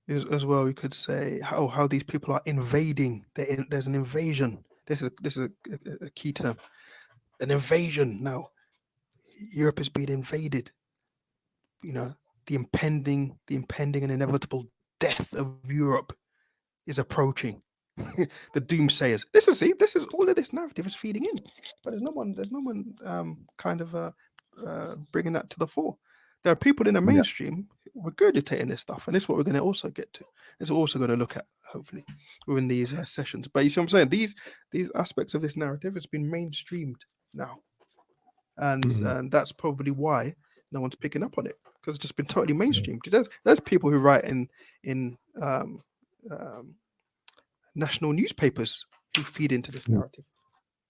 as well, we could say how these people are invading. There's an invasion. This is a key term. An invasion now. Europe is being invaded. The impending and inevitable death of Europe is approaching. The doomsayers. This is all of this narrative is feeding in, but there's no one kind of bringing that to the fore. There are people in the mainstream regurgitating this stuff, and this is what we're going to also get to. It's also going to look at, hopefully, within these sessions. But you see what I'm saying? These aspects of this narrative has been mainstreamed now, and that's probably why no one's picking up on it, because it's just been totally mainstreamed. There's people who write in national newspapers who feed into this narrative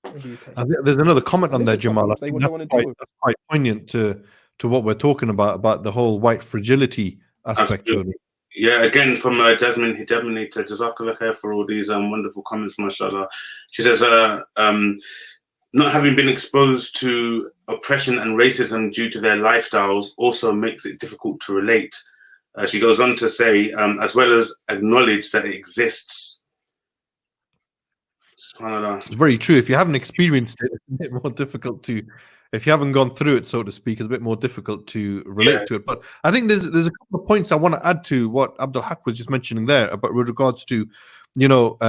in the UK. There's another comment on there, Jamal. I They think don't want to deal with. that's quite poignant to what we're talking about the whole white fragility aspect of it. Yeah, again from Jasmine Hijabinator, Jazakallah khair for all these wonderful comments, mashallah. She says, not having been exposed to oppression and racism due to their lifestyles also makes it difficult to relate. She goes on to say, as well as acknowledge that it exists. It's very true. If you haven't experienced it, it's a bit more difficult to, if you haven't gone through it, so to speak, it's a bit more difficult to relate to it. But I think there's a couple of points I want to add to what AbdulHaq was just mentioning there about with regards to, you know,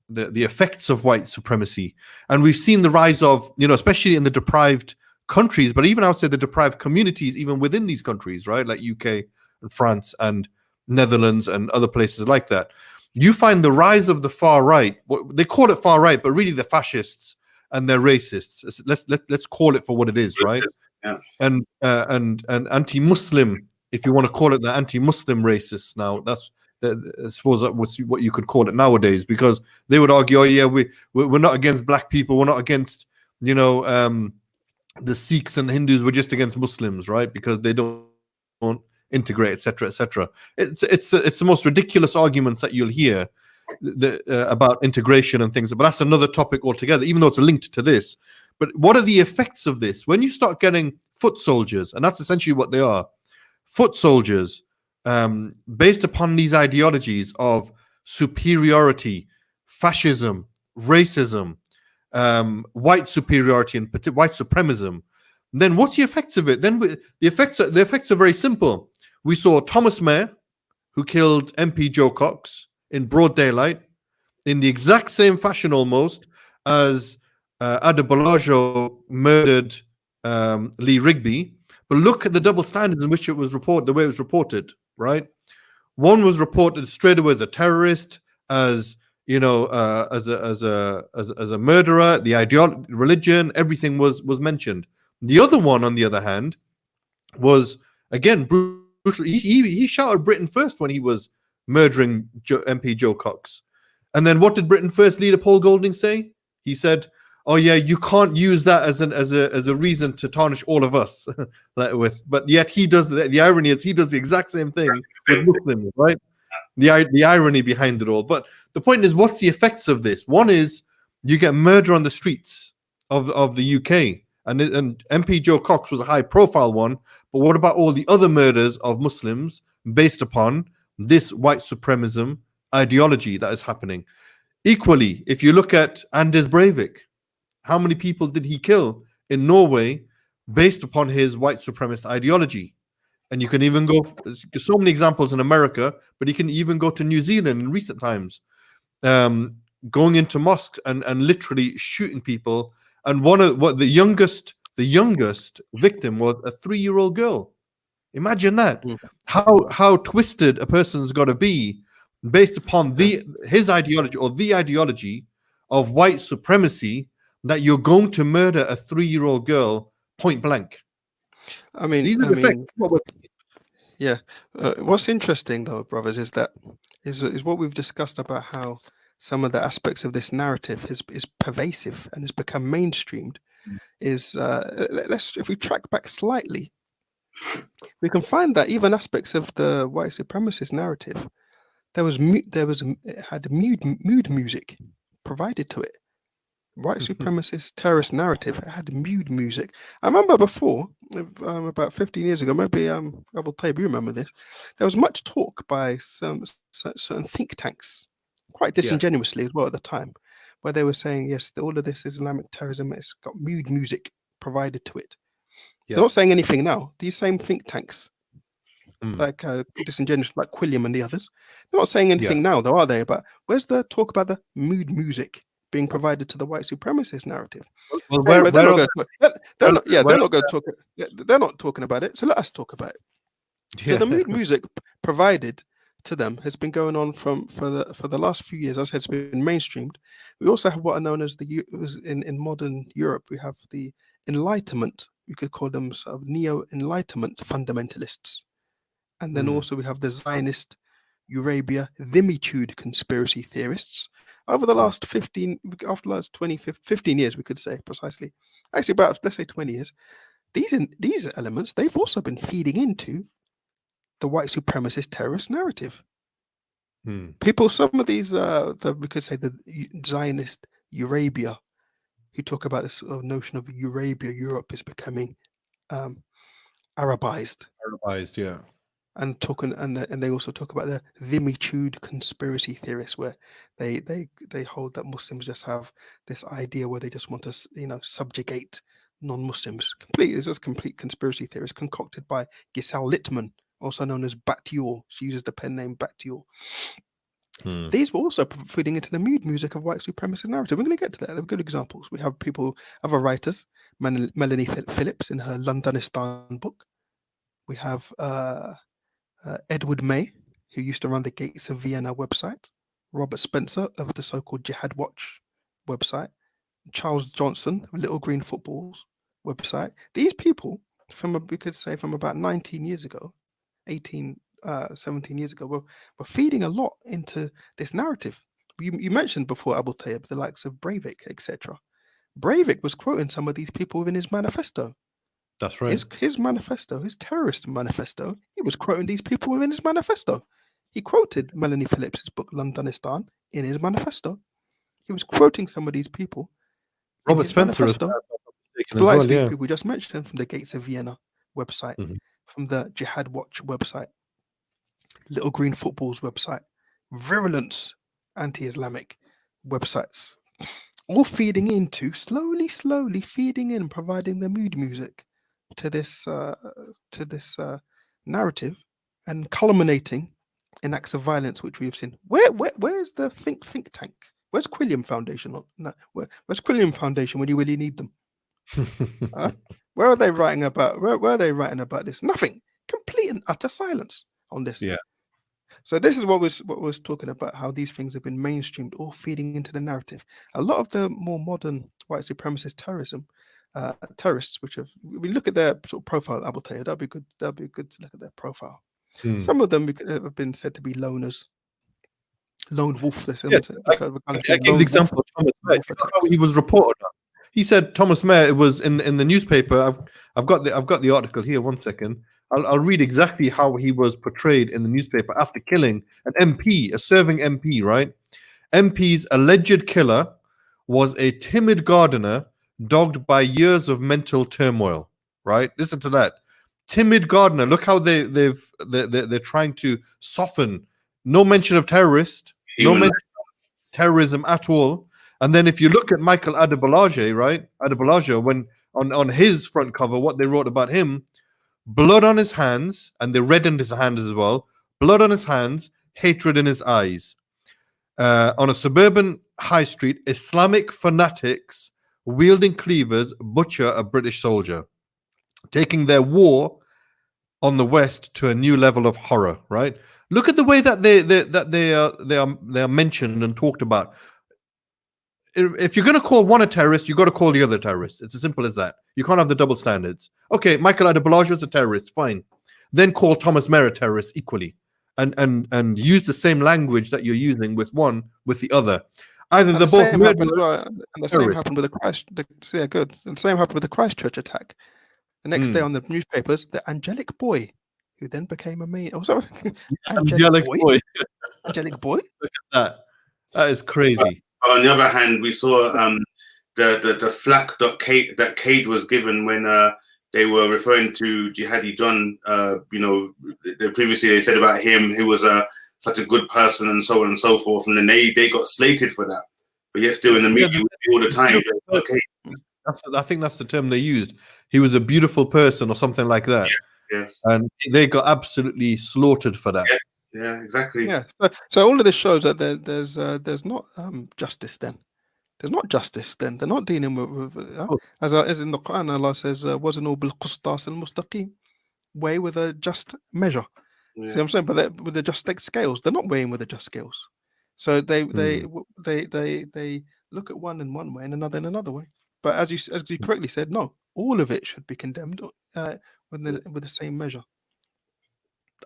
the effects of white supremacy. And we've seen the rise of, you know, especially in the deprived countries, but even outside the deprived communities, even within these countries, right, like UK and France and Netherlands and other places like that. You find the rise of the far right. They call it far right, but really they're fascists and they're racists. Let's call it for what it is, right? Yeah. And anti-Muslim, if you want to call it the anti-Muslim racists. Now that's I suppose that's what you could call it nowadays, because they would argue, oh yeah, we're not against black people, we're not against, you know, the Sikhs and Hindus, we're just against Muslims, right? Because they don't integrate, etc., etc. It's the most ridiculous arguments that you'll hear about integration and things, but that's another topic altogether, even though it's linked to this. But what are the effects of this when you start getting foot soldiers? And that's essentially what they are, foot soldiers, based upon these ideologies of superiority, fascism, racism, white superiority, and white supremacism. Then what's the effects of it? Then the effects are very simple. We saw Thomas Mayer, who killed MP Joe Cox in broad daylight, in the exact same fashion almost as AbdulHaq murdered Lee Rigby. But look at the double standards in which it was reported, the way it was reported, right? One was reported straight away as a terrorist, as, you know, as a murderer, the ideology, religion, everything was mentioned. The other one, on the other hand, was again brutal. He shouted Britain first when he was murdering MP Joe Cox. And then what did Britain First leader Paul Golding say? He said, "Oh yeah, you can't use that as a reason to tarnish all of us." But yet he does the irony is he does the exact same thing with Muslims, right? The irony behind it all. But the point is, what's the effects of this? One is you get murder on the streets of the UK. And MP Joe Cox was a high-profile one, but what about all the other murders of Muslims based upon this white supremacism ideology that is happening? Equally, if you look at Anders Breivik, how many people did he kill in Norway based upon his white supremacist ideology? And you can even go, so many examples in America, but you can even go to New Zealand in recent times, going into mosques and literally shooting people. And the youngest victim was a 3-year-old girl. Imagine that. How twisted a person's got to be based upon his ideology or the ideology of white supremacy, that you're going to murder a 3-year-old girl point blank. I mean, these are the effects. Yeah. What's interesting though, brothers, is what we've discussed about how some of the aspects of this narrative is pervasive and has become mainstreamed. If we track back slightly, we can find that even aspects of the white supremacist narrative, it had mood music provided to it. White supremacist terrorist narrative had mood music. I remember before, about 15 years ago, maybe AbdulHaq, you remember this, there was much talk by some certain think tanks, quite disingenuously as well at the time, where they were saying, yes, all of this Islamic terrorism has got mood music provided to it. They're not saying anything now. These same think tanks, like disingenuous, like Quilliam and the others, they're not saying anything now, though, are they? But where's the talk about the mood music being provided to the white supremacist narrative? Well, they're not talking about it. So let us talk about it. So the mood music provided to them has been going on for the last few years. As I said, it's been mainstreamed. We also have what are known as in modern Europe, we have the Enlightenment. We could call them sort of neo-Enlightenment fundamentalists. And then also we have the Zionist Arabia Thimitude conspiracy theorists. Over the last 15 years, we could say precisely, actually about, let's say 20 years, these elements, they've also been feeding into the white supremacist terrorist narrative. Hmm. People, some of these, we could say the Zionist Eurabia, who talk about this notion of Eurabia, Europe is becoming Arabized, Arabized, yeah. and they also talk about the Dhimitude conspiracy theorists, where they hold that Muslims just have this idea where they just want to subjugate non-Muslims. It's just complete conspiracy theories concocted by Giselle Littman, also known as Batior. She uses the pen name Batior. Hmm. These were also feeding into the mood music of white supremacist narrative. We're going to get to that. They're good examples. We have other writers, Melanie Phillips in her Londonistan book. We have Edward May, who used to run the Gates of Vienna website. Robert Spencer of the so-called Jihad Watch website. Charles Johnson of Little Green Footballs website. These people, we could say from about 19 years ago, 17 years ago, were feeding a lot into this narrative. You mentioned before, Abu Tayyib, the likes of Breivik, etc. Breivik was quoting some of these people within his manifesto. That's right. His manifesto, his terrorist manifesto, he was quoting these people within his manifesto. He quoted Melanie Phillips' book Londonistan in his manifesto. He was quoting some of these people. Robert Spencer as well, yeah. people we just mentioned from the Gates of Vienna website, from the Jihad Watch website, Little Green Footballs website, virulent anti-Islamic websites, all feeding into, slowly feeding in, providing the mood music to this narrative, and culminating in acts of violence, which we have seen. Where's the think tank? Where's Quilliam Foundation? Where's Quilliam Foundation when you really need them? Where are they writing about? Where are they writing about this? Nothing. Complete and utter silence on this. Yeah. So this is what was talking about, how these things have been mainstreamed, all feeding into the narrative. A lot of the more modern white supremacist terrorists, which have, we look at their sort of profile, Abu Tayyib, that'd be good to look at their profile. Some of them have been said to be loners, lone wolf. Yeah, I gave the example of Thomas Mayer. You know how he was reported on. He said Thomas Mayer. It was in the newspaper. I've got the article here. 1 second. I'll read exactly how he was portrayed in the newspaper after killing an MP, a serving MP. Right, MP's alleged killer was a timid gardener dogged by years of mental turmoil. Right, listen to that. Timid gardener. Look how they're trying to soften. No mention of terrorist. No mention of terrorism at all. And then if you look at Michael Adebolaje, right? Adebolaje, when on his front cover, what they wrote about him, blood on his hands, and they reddened his hands as well. Blood on his hands, hatred in his eyes. On a suburban high street, Islamic fanatics wielding cleavers butcher a British soldier, taking their war on the West to a new level of horror, right? Look at the way that they are mentioned and talked about. If you're going to call one a terrorist, you got to call the other terrorist. It's as simple as that. You can't have the double standards. Okay, Michael Adebolaje is a terrorist, fine. Then call Thomas Mayer a terrorist equally, and use the same language that you're using with one with the other. Either and they're both murderers, and the same happened with the And the same happened with the Christchurch attack. The next day on the newspapers, the angelic boy, who then became a main. Oh, sorry, angelic boy. Angelic boy. Look at that. That is crazy. On the other hand, we saw the flack that Cade was given when they were referring to Jihadi John. Previously they said about him, who was such a good person and so on and so forth, and then they got slated for that. But yet still in the media all the time. Okay. I think that's the term they used. He was a beautiful person or something like that. Yeah, yes. And they got absolutely slaughtered for that. Yes. Yeah, exactly. Yeah. So all of this shows that there's not justice then. There's not justice then. They're not dealing with as in the Quran, Allah says, "Wazanu bil qistas al mustaqim," weigh with a just measure. Yeah. See what I'm saying? But with the just scales, they're not weighing with the just scales. So they look at one in one way and another in another way. But as you correctly said, no, all of it should be condemned with the same measure.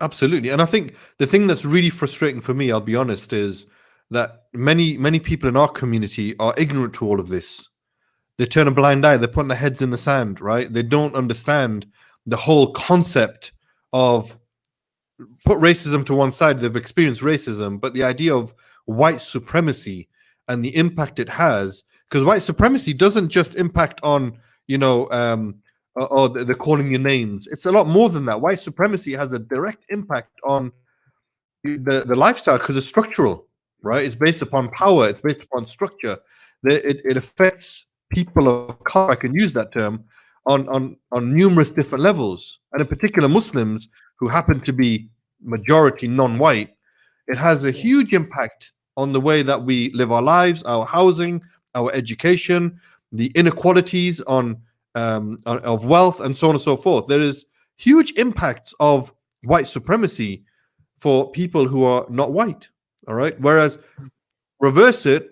Absolutely. And I think the thing that's really frustrating for me, I'll be honest, is that many people in our community are ignorant to all of this. They turn a blind eye. They're putting their heads in the sand, right? They don't understand the whole concept of put racism to one side. They've experienced racism, but the idea of white supremacy and the impact it has, because white supremacy doesn't just impact on, or they're calling you names. It's a lot more than that. White supremacy has a direct impact on the lifestyle because it's structural, right? It's based upon power. It's based upon structure. It affects people of color, I can use that term, on numerous different levels. And in particular, Muslims who happen to be majority non-white, it has a huge impact on the way that we live our lives, our housing, our education, the inequalities of wealth, and so on and so forth. There is huge impacts of white supremacy for people who are not white. All right. Whereas reverse it,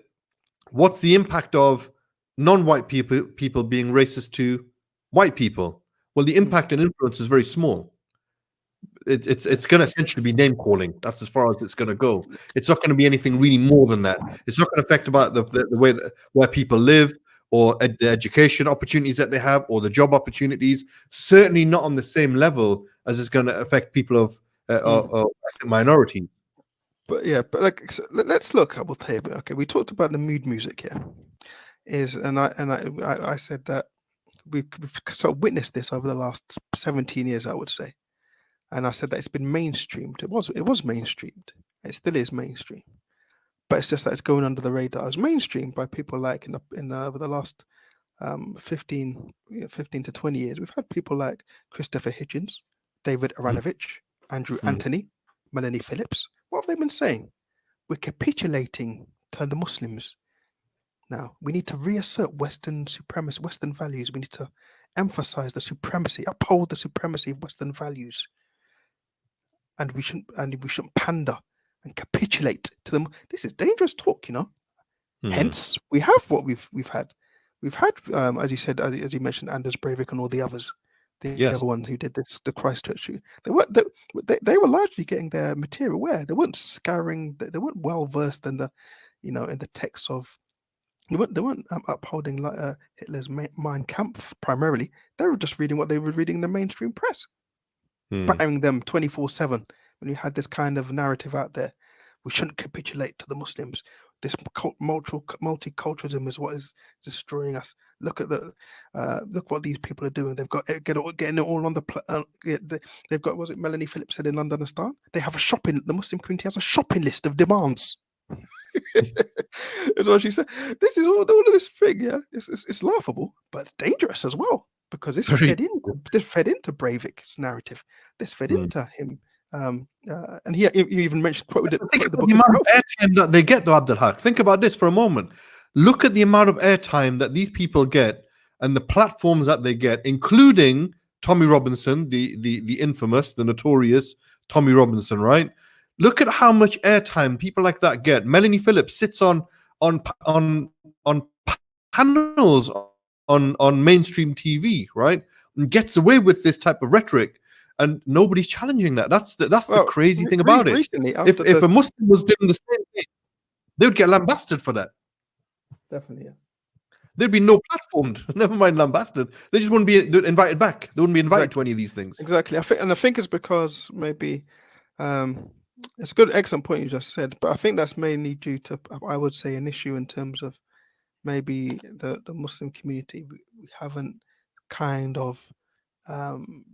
what's the impact of non-white people being racist to white people? Well, the impact and influence is very small. It's going to essentially be name calling. That's as far as it's going to go. It's not going to be anything really more than that. It's not going to affect about the way where people live or the education opportunities that they have or the job opportunities. Certainly not on the same level as it's going to affect people of minority. But yeah, but like, so let's look. I will tell you. Okay, we talked about the mood music here. I said that we've sort of witnessed this over the last 17 years, I would say. And I said that it's been mainstreamed. It was mainstreamed. It still is mainstream. But it's just that it's going under the radar. It's mainstreamed by people like over the last 15 to 20 years. We've had people like Christopher Hitchens, David Aranovich, Andrew Anthony, Melanie Phillips. What have they been saying? We're capitulating to the Muslims. Now, we need to reassert Western supremacy, Western values. We need to emphasize the supremacy, uphold the supremacy of Western values. And we shouldn't pander and capitulate to them. This is dangerous talk, Hence, we have what we've had. We've had, as you said, as you mentioned, Anders Breivik and all the others. The other one who did this, the Christchurch shoot. They were largely getting their material where they weren't scouring. They weren't well versed in the, in the texts of. They weren't upholding Hitler's Mein Kampf primarily. They were just reading what they were reading in the mainstream press, battering them 24/7. When you had this kind of narrative out there, we shouldn't capitulate to the Muslims. This multiculturalism is what is destroying us. Look at look what these people are doing. They've got getting it all on the. They've got, was it Melanie Phillips said in Londonistan? They have the Muslim community has a shopping list of demands. Is what she said. This is all of this thing. Yeah, it's laughable, but dangerous as well because this fed into Breivik's narrative. This fed into him. And he even quoted the book. The amount of airtime that they get, though, AbdulHaq. Think about this for a moment. Look at the amount of airtime that these people get and the platforms that they get, including Tommy Robinson, the infamous, the notorious Tommy Robinson, right? Look at how much airtime people like that get. Melanie Phillips sits on panels on mainstream TV, right? And gets away with this type of rhetoric. And nobody's challenging that. That's the crazy thing about it. If a Muslim was doing the same thing, they would get lambasted for that. Definitely, yeah. There'd be no platform. Never mind lambasted. They just wouldn't be invited back. They wouldn't be invited to any of these things. Exactly. I think it's because maybe it's a good, excellent point you just said. But I think that's mainly due to, I would say, an issue in terms of maybe the Muslim community. We haven't kind of.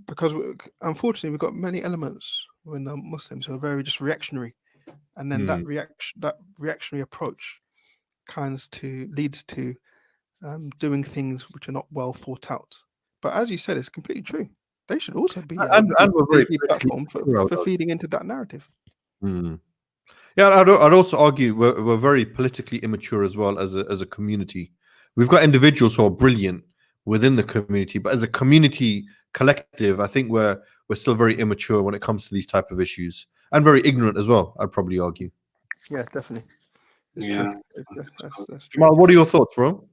Because unfortunately we've got many elements when Muslims who are very just reactionary, and then that reactionary approach leads to doing things which are not well thought out. But as you said, it's completely true. They should also be and we're very platform for feeding into that narrative. Yeah, I'd also argue we're very politically immature as well as a community. We've got individuals who are brilliant within the community, but as a community collective, I think we're still very immature when it comes to these type of issues, and very ignorant as well, I'd probably argue. Yeah, definitely. It's true. That's true. Jamal, what are your thoughts, bro?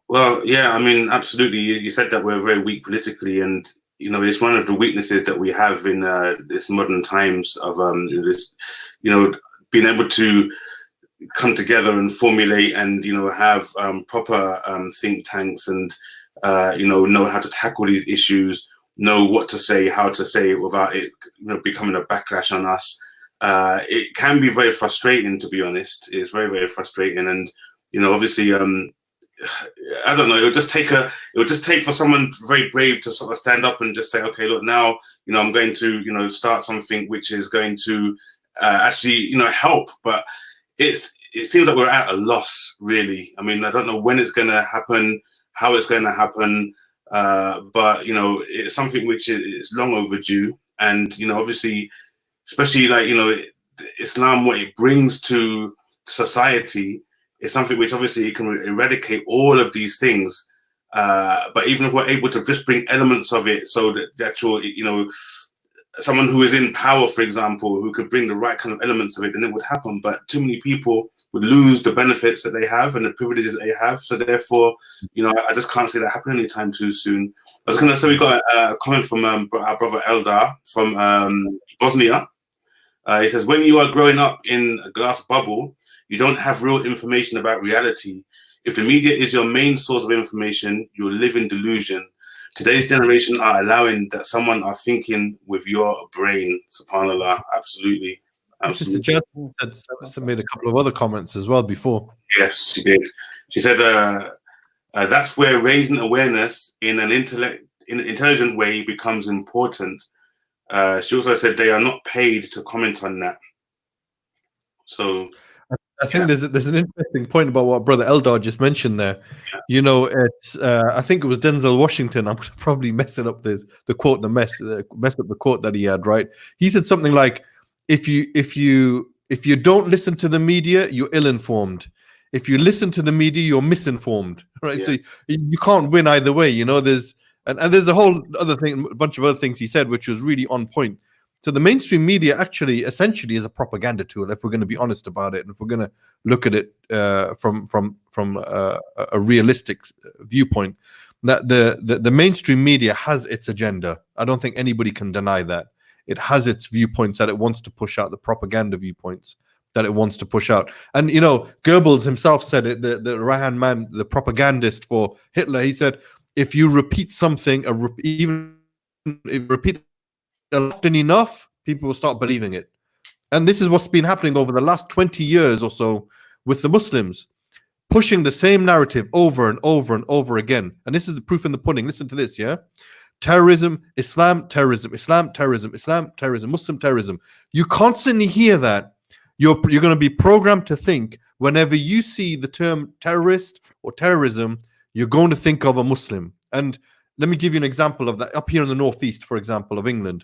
Well, yeah, I mean, absolutely. You said that we're very weak politically, and it's one of the weaknesses that we have in this modern times of this, being able to come together and formulate and have proper think tanks and know how to tackle these issues know what to say, how to say it without it, becoming a backlash on us. It can be very frustrating, to be honest. It's very, very frustrating, and obviously, I don't know. It would just take for someone very brave to sort of stand up and just say, okay, look, now I'm going to start something which is going to actually help. But it seems like we're at a loss, really. I mean, I don't know when it's going to happen, how it's going to happen, but it's something which is long overdue, and obviously, especially like Islam, what it brings to society is something which obviously it can eradicate all of these things. But even if we're able to just bring elements of it, so that the actual, someone who is in power, for example, who could bring the right kind of elements of it, then it would happen. But too many people would lose the benefits that they have and the privileges that they have. So therefore, I just can't see that happening anytime too soon. I was going to say we got a comment from our brother Eldar from Bosnia. He says, when you are growing up in a glass bubble, you don't have real information about reality. If the media is your main source of information, you'll live in delusion. Today's generation are allowing that someone are thinking with your brain. SubhanAllah, absolutely. Sister Jan had made a couple of other comments as well before. Yes, she did. She said, that's where raising awareness in an intelligent way becomes important. She also said they are not paid to comment on that. So I think there's an interesting point about what Brother Eldar just mentioned there. Yeah. It's I think it was Denzel Washington. I'm probably messing up the quote, messed up the quote that he had. Right? He said something like, "If you don't listen to the media, you're ill-informed. If you listen to the media, you're misinformed." Right? Yeah. So you can't win either way. There's a whole other thing, a bunch of other things he said, which was really on point. So the mainstream media actually essentially is a propaganda tool, if we're going to be honest about it, and if we're going to look at it from a realistic viewpoint, that the mainstream media has its agenda. I don't think anybody can deny that. It has its viewpoints that it wants to push out, the propaganda viewpoints that it wants to push out. And Goebbels himself said it, the right-hand man, the propagandist for Hitler. He said, if you repeat something, even repeat often enough, people will start believing it. And this is what's been happening over the last 20 years or so with the Muslims, pushing the same narrative over and over and over again. And this is the proof in the pudding. Listen to this, yeah? Terrorism, Islam, terrorism, Islam, terrorism, Islam, terrorism, Muslim terrorism. You constantly hear that. You're going to be programmed to think whenever you see the term terrorist or terrorism, you're going to think of a Muslim. And let me give you an example of that. Up here in the northeast, for example, of England,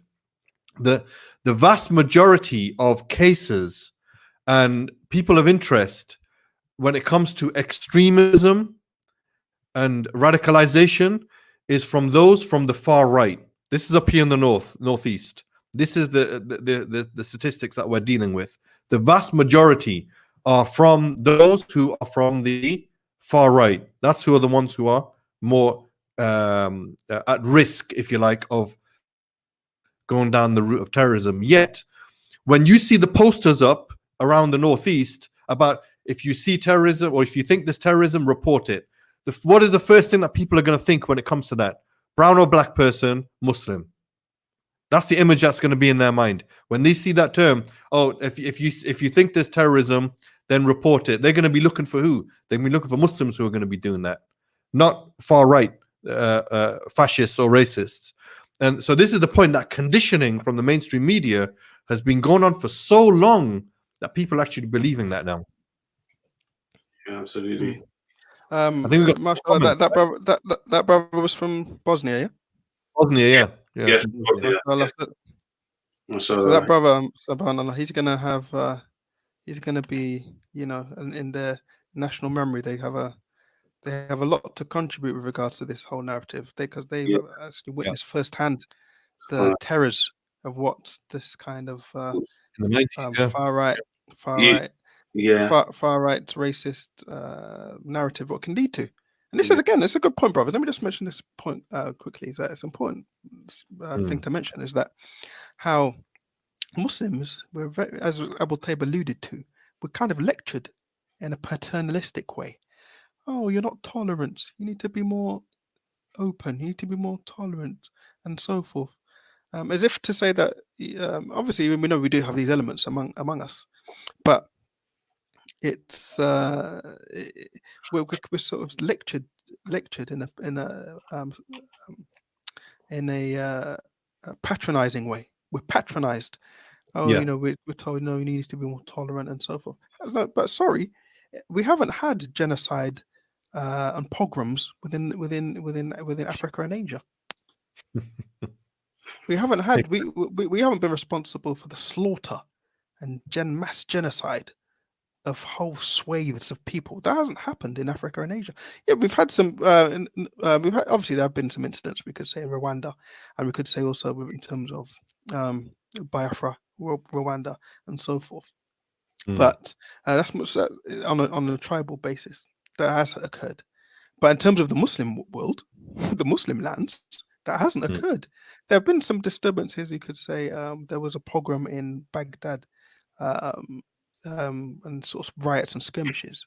the vast majority of cases and people of interest when it comes to extremism and radicalization is from those from the far right. This is up here in the northeast. This is the statistics that we're dealing with. The vast majority are from those who are from the far right. That's who are the ones who are more at risk, if you like, of going down the route of terrorism. Yet, when you see the posters up around the northeast about if you see terrorism or if you think there's terrorism, report it. What is the first thing that people are going to think when it comes to that? Brown or black person, Muslim. That's the image that's going to be in their mind when they see that term. Oh, if you think there's terrorism, then report it. They're going to be looking for who? They're going to be looking for Muslims who are going to be doing that, not far right fascists or racists. And so this is the point, that conditioning from the mainstream media has been going on for so long that people are actually believing that now. Yeah, absolutely. I think we got that brother was from Bosnia, yeah? Bosnia, yeah. Yes. So that brother, subhanAllah, he's gonna be, in their national memory, they have a lot to contribute with regards to this whole narrative, because they actually witnessed firsthand the terrors of what this kind of far right racist narrative what can lead to. And this is, again, it's a good point, brother. Let me just mention this point quickly. Is that it's important thing to mention is that how Muslims were very, as AbdulHaq alluded to, were kind of lectured in a paternalistic way. Oh, you're not tolerant. You need to be more open. You need to be more tolerant. and so forth. As if to say that obviously we know we do have these elements among us, but it's we're sort of lectured in a patronizing way. We're patronized. Oh, Yeah. we're told no, you need to be more tolerant and so forth. No, but sorry, we haven't had genocide and pogroms within Africa and Asia. We haven't had we haven't been responsible for the slaughter and mass genocide of whole swathes of people. That hasn't happened in Africa and Asia. Yeah, we've had some. We've had, obviously there have been some incidents. We could say in Rwanda, and we could say also in terms of Biafra, Rwanda, and so forth. But that's much on a tribal basis that has occurred. But in terms of the Muslim world, the Muslim lands, that hasn't occurred. There have been some disturbances. You could say there was a pogrom in Baghdad. And sort of riots and skirmishes,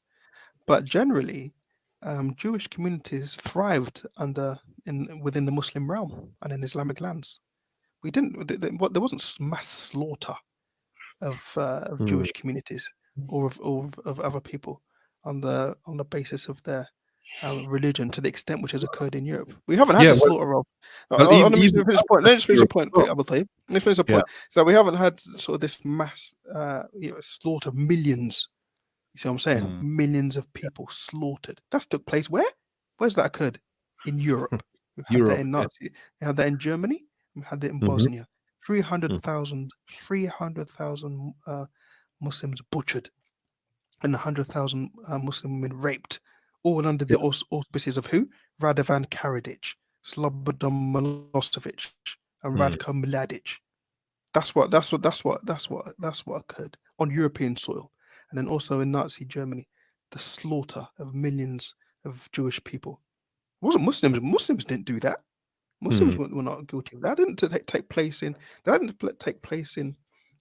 but generally, Jewish communities thrived within the Muslim realm and in Islamic lands. We didn't. There wasn't mass slaughter of Jewish communities or of other people on the basis of their religion to the extent which has occurred in Europe. We haven't had the slaughter of. Let me finish the point. Let me finish the point, Abu Tayyib. Let me finish the point. So we haven't had sort of this mass slaughter of millions. You see what I'm saying? Millions of people slaughtered. That took place where? Where's that occurred? In Europe. We had that in Nazi. We had that in Germany. We had it in Bosnia. 300,000 Muslims butchered and 100,000 Muslim women raped, all under the auspices of who? Radovan Karadzic, Slobodan Milosevic, and Radko Mladic. That's what occurred on European soil, and then also in Nazi Germany, the slaughter of millions of Jewish people. It wasn't Muslims. Muslims didn't do that. Muslims were not guilty of that. That didn't take place in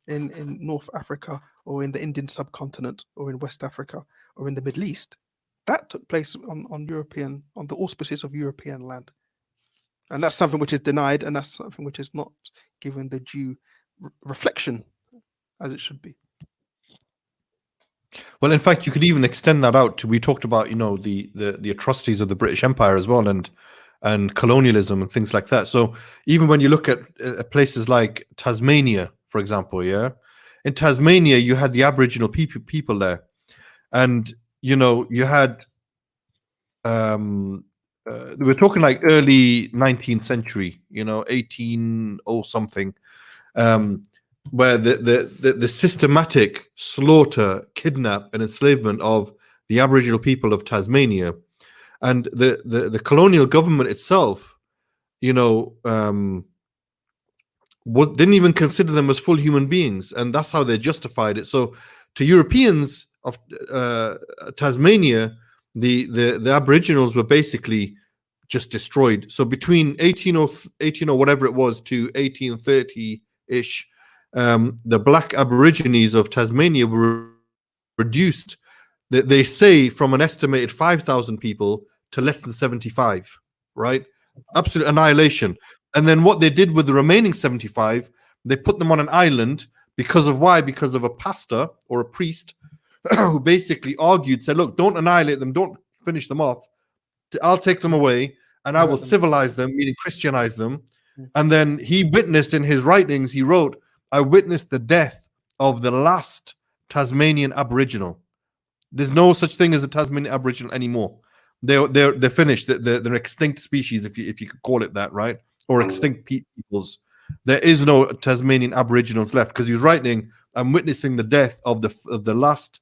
North Africa or in the Indian subcontinent or in West Africa or in the Middle East. That took place on the auspices of European land. And that's something which is denied, and that's something which is not given the due reflection as it should be. Well, in fact, you could even extend that out to, we talked about, the atrocities of the British Empire as well, and colonialism and things like that. So even when you look at places like Tasmania, for example, in Tasmania, you had the Aboriginal people there, and you had we're talking like early 19th century, 18 or something, where the systematic slaughter, kidnap, and enslavement of the Aboriginal people of Tasmania, and the colonial government itself, didn't even consider them as full human beings, and that's how they justified it. So to Europeans of Tasmania, the Aboriginals were basically just destroyed. So between 18 or whatever it was to 1830-ish, the black Aborigines of Tasmania were reduced, they say, from an estimated 5,000 people to less than 75, right? Absolute annihilation. And then what they did with the remaining 75, they put them on an island because of why? Because of a pastor or a priest who basically argued, said, look, don't annihilate them, don't finish them off. I'll take them away and I will civilize them, meaning Christianize them. And then he witnessed in his writings, he wrote, I witnessed the death of the last Tasmanian Aboriginal. There's no such thing as a Tasmanian Aboriginal anymore. They're finished. They're extinct species, if you could call it that, right? Or extinct peoples. There is no Tasmanian Aboriginals left, because he was writing, I'm witnessing the death of the last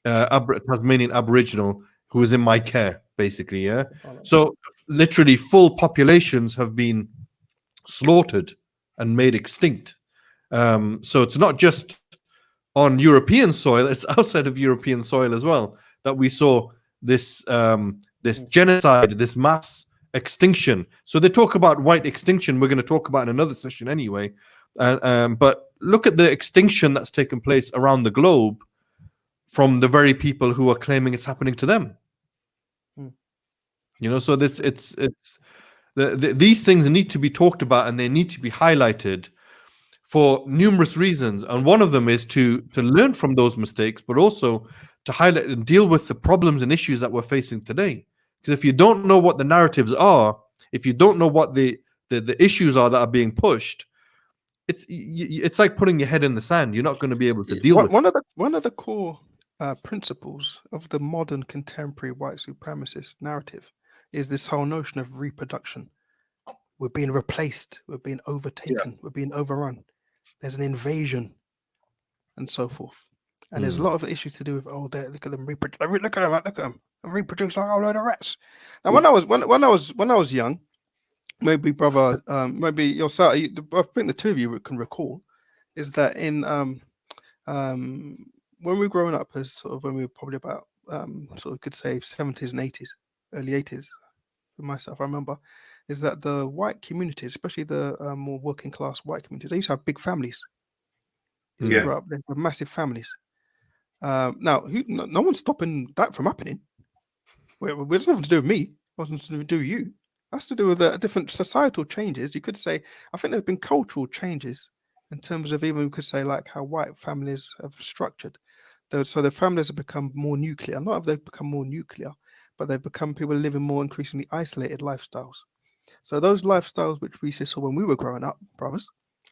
Tasmanian Aboriginal who was in my care, basically. Yeah. So literally, full populations have been slaughtered and made extinct. So it's not just on European soil; it's outside of European soil as well that we saw this this genocide, this mass extinction. So they talk about white extinction. We're going to talk about in another session anyway. But look at the extinction that's taken place around the globe from the very people who are claiming it's happening to them. So this it's These things need to be talked about and they need to be highlighted for numerous reasons. And one of them is to learn from those mistakes, but also to highlight and deal with the problems and issues that we're facing today. Because if you don't know what the narratives are, if you don't know what the issues are that are being pushed, it's like putting your head in the sand. You're not going to be able to deal with it. One of the core principles of the modern contemporary white supremacist narrative is this whole notion of reproduction. We're being replaced, we're being overtaken, we're being overrun. There's an invasion, and so forth. And there's a lot of issues to do with look at them reproduce. Look at them, reproduce like a load of rats. Now, when I was young, maybe brother, maybe yourself, I think the two of you can recall, is that in when we were growing up, as sort of when we were probably about sort of could say 70s and 80s, early 80s, for myself, I remember, is that the white communities, especially the more working class white communities, they used to have big families. They grew up, they have massive families. Now, no one's stopping that from happening. It's nothing to do with me. It's nothing to do with you. That's to do with the different societal changes. You could say, I think there have been cultural changes in terms of even we could say like how white families have structured. So the families have become more nuclear. Not have they become more nuclear, but they've become people living more increasingly isolated lifestyles. So those lifestyles which we saw when we were growing up, brothers,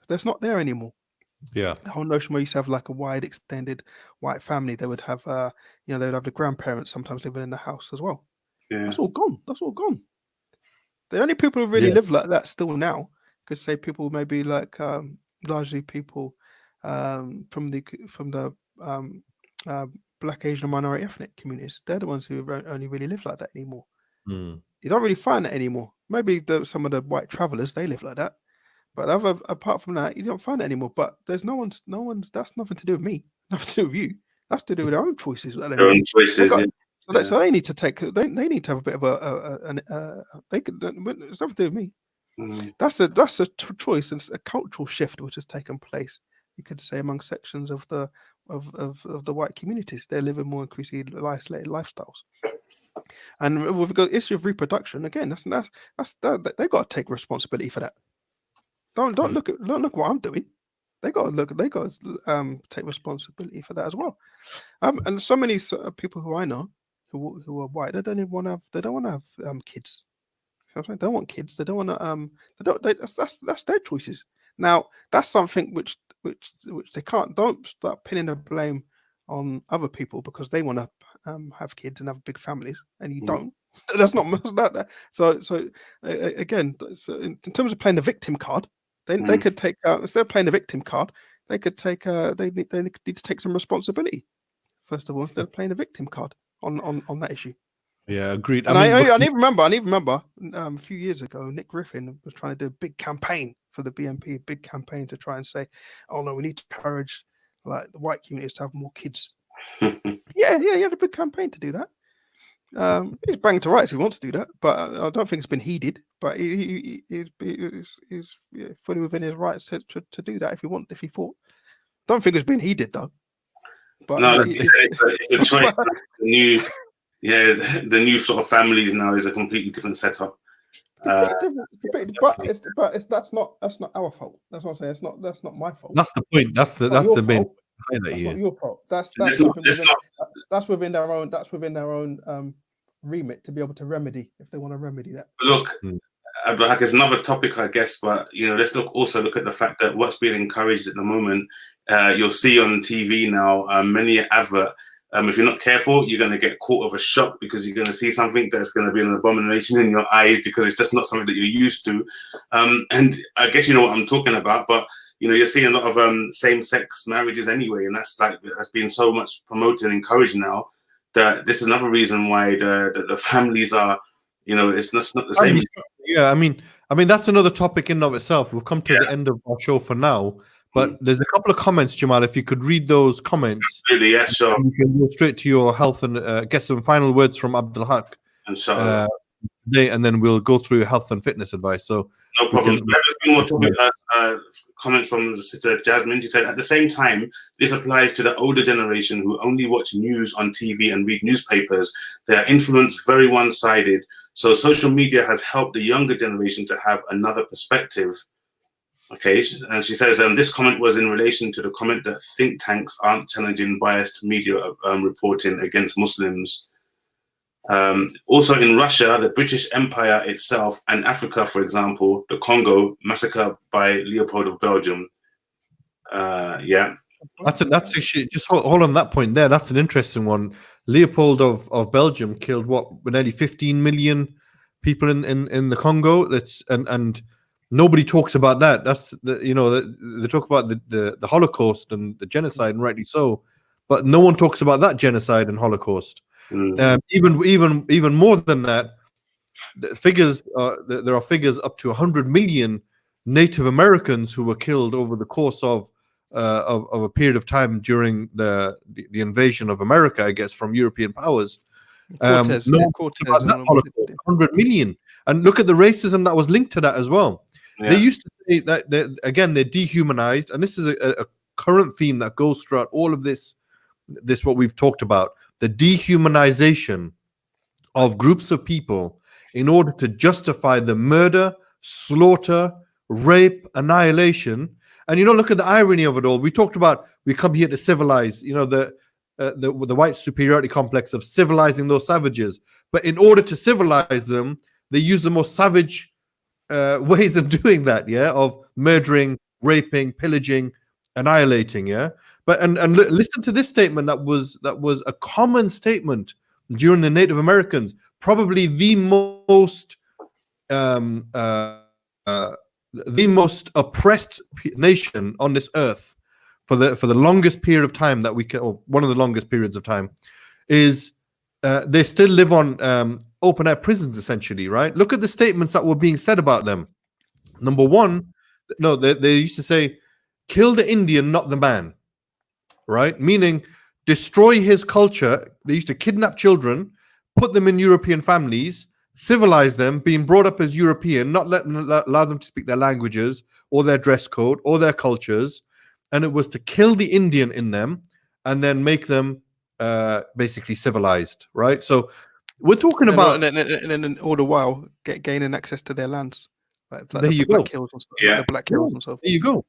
that's not there anymore. Yeah. The whole notion where you used to have like a wide extended white family, they would have they would have the grandparents sometimes living in the house as well. Yeah. That's all gone. That's all gone. The only people who really live like that still now, could say people maybe like largely people from the Black, Asian, minority ethnic communities. They're the ones who only really live like that anymore. You don't really find that anymore. Maybe some of the white travelers, they live like that. But apart from that, you don't find it anymore. But there's no one's. That's nothing to do with me. Nothing to do with you. That's to do with their own choices. Their own choices. So they need to take. They need to have a bit of they could. It's nothing to do with me. That's a choice and a cultural shift which has taken place. You could say among sections of the white communities, they're living more increasingly isolated lifestyles. And with the issue of reproduction, again, that's they got to take responsibility for that. Don't look what I'm doing. They got to take responsibility for that as well. And so many people who I know who are white, they don't want to have kids. They don't want kids. They don't want to. That's their choices. Now that's something which they can't. Don't start pinning the blame on other people because they want to have kids and have big families, and you don't. That's not that. So again, so in terms of playing the victim card, they could take instead of playing the victim card, they could take they need to take some responsibility first of all instead of playing the victim card on that issue. Yeah, agreed. I even remember a few years ago, Nick Griffin was trying to do a big campaign for the BNP, a big campaign to try and say, "Oh no, we need to encourage like the white communities to have more kids." yeah, he had a big campaign to do that. He's banging to rights. He wants to do that, but I don't think it's been heeded. But he's fully within his rights to do that if he thought. Don't think it's been heeded though. But no, it's a choice. The new sort of families now is a completely different setup. But that's not our fault. That's what I'm saying. That's not my fault. That's the point. That's the main. That's not your fault. That's within their own remit to be able to remedy if they want to remedy that. Look, AbdulHaq, it's another topic, I guess, but let's also look at the fact that what's being encouraged at the moment. You'll see on TV now many advert. If you're not careful, you're going to get caught with a shock because you're going to see something that's going to be an abomination in your eyes because it's just not something that you're used to. And I guess you know what I'm talking about, but you're seeing a lot of same-sex marriages anyway, and that's been so much promoted and encouraged now that this is another reason why the families are, it's not the same. Yeah, I mean that's another topic in and of itself. We've come to the end of our show for now. But there's a couple of comments, Jamal. If you could read those comments, really, yeah, sure. You can go straight to your health and get some final words from AbdulHaq. Inshallah. today, and then we'll go through health and fitness advice. So no problem. We have a few more topic, comments from Sister Jasmine. She said, at the same time, this applies to the older generation who only watch news on TV and read newspapers. They are influenced very one-sided. So social media has helped the younger generation to have another perspective. Okay, and she says, this comment was in relation to the comment that think tanks aren't challenging biased media reporting against Muslims. Also in Russia, the British Empire itself, and Africa, for example, the Congo massacre by Leopold of Belgium. Yeah. That's actually, just hold on that point there. That's an interesting one. Leopold of Belgium killed nearly 15 million people in the Congo. And nobody talks about that. That's they talk about the Holocaust and the genocide, and rightly so, but no one talks about that genocide and Holocaust. Even more than that, the figures there are figures up to 100 million Native Americans who were killed over the course of a period of time during the invasion of America, I guess, from European powers. Cortez, no Cortez, that Holocaust, 100 million, and look at the racism that was linked to that as well. Yeah. They used to say that they're dehumanized, and this is a current theme that goes throughout all of this what we've talked about, the dehumanization of groups of people in order to justify the murder, slaughter, rape, annihilation. And look at the irony of it all. We talked about we come here to civilize, the white superiority complex of civilizing those savages. But in order to civilize them, they use the most savage ways of doing that, of murdering, raping, pillaging, annihilating, But listen to this statement that was a common statement during the Native Americans, probably the most oppressed nation on this earth for the longest period of time that we can, or one of the longest periods of time, is they still live on open air prisons, essentially, right? Look at the statements that were being said about them. Number one, they used to say, kill the Indian, not the man, right? Meaning destroy his culture. They used to kidnap children, put them in European families, civilize them, being brought up as European, not allow them to speak their languages or their dress code or their cultures. And it was to kill the Indian in them and then make them basically civilized, right? So we're talking about... And then all the while gaining access to their lands. Like there you go. The Black Hills and so forth. There you go.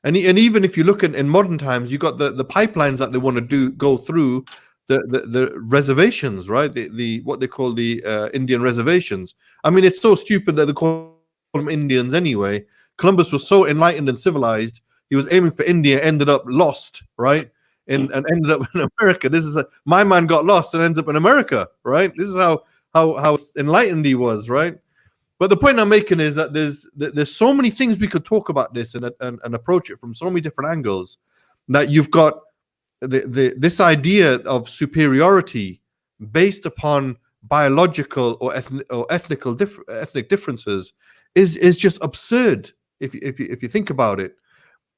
And even if you look in modern times, you got the pipelines that they want to go through the reservations, right? The what they call the Indian reservations. I mean, it's so stupid that they call them Indians anyway. Columbus was so enlightened and civilized. He was aiming for India, ended up lost, right? And ended up in America. This is my man got lost and ends up in America, right? This is how enlightened he was, right? But the point I'm making is that there's so many things we could talk about this and approach it from so many different angles, that you've got this idea of superiority based upon biological or ethnic differences is just absurd if you think about it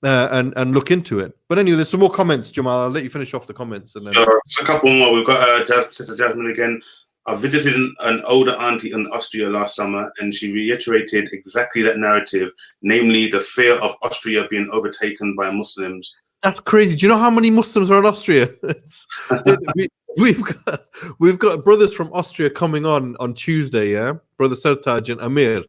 and look into it. But anyway, there's some more comments, Jamal. I'll let you finish off the comments and then just a couple more. We've got Sister Jasmine again. I visited an older auntie in Austria last summer, and she reiterated exactly that narrative, namely the fear of Austria being overtaken by Muslims. That's crazy. Do you know how many Muslims are in Austria? We've got brothers from Austria coming on Tuesday, Brother Sertaj and Amir.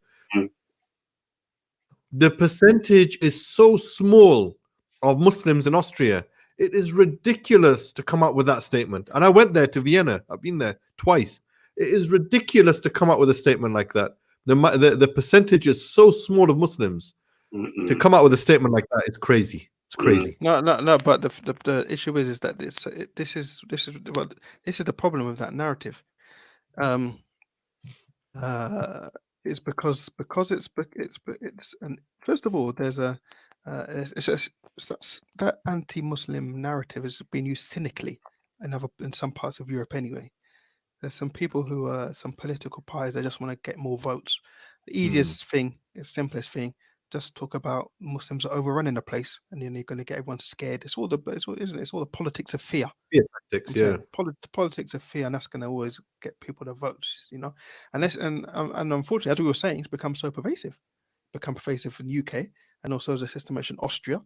The percentage is so small of Muslims in Austria. It is ridiculous to come up with that statement. And I went there to Vienna. I've been there twice. It is ridiculous to come up with a statement like that. The percentage is so small of Muslims. To come out with a statement like that is crazy. It's crazy. No. But the issue is that this is the problem with that narrative. Is because it's and first of all, there's that anti-Muslim narrative has been used cynically in some parts of Europe anyway. There's some people who are some political pies that just want to get more votes. The easiest thing, the simplest thing, just talk about Muslims are overrunning the place, and then you're going to get everyone scared. It's all the, isn't it? It's all the politics of fear. Fear tactics, yeah. Politics of fear, and that's going to always get people to vote, you know. And unfortunately, as we were saying, it's become so pervasive. Become pervasive in the UK, and also, as a sister mentioned, Austria.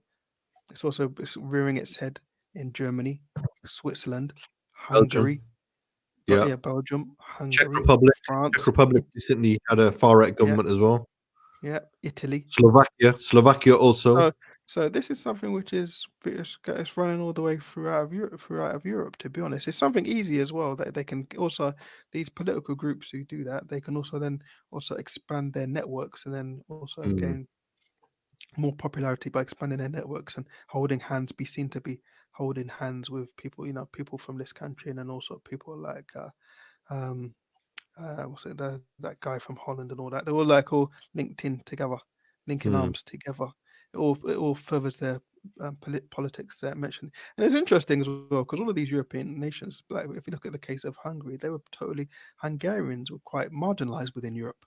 It's rearing its head in Germany, Switzerland, Hungary, Belgium, Hungary, Czech Republic. France. Czech Republic recently had a far right government as well. Yeah, Italy, Slovakia also. So this is something which is it's running all the way throughout of Europe. To be honest, it's something easy as well that they can also, these political groups who do that, they can also then also expand their networks and then also gain more popularity by expanding their networks and be seen to be holding hands with people, you know, people from this country, and then also people like that guy from Holland and all that. They're all like all linked in together, linking arms together. It all furthers their politics that I mentioned. And it's interesting as well because all of these European nations, like if you look at the case of Hungary, Hungarians were quite marginalized within Europe.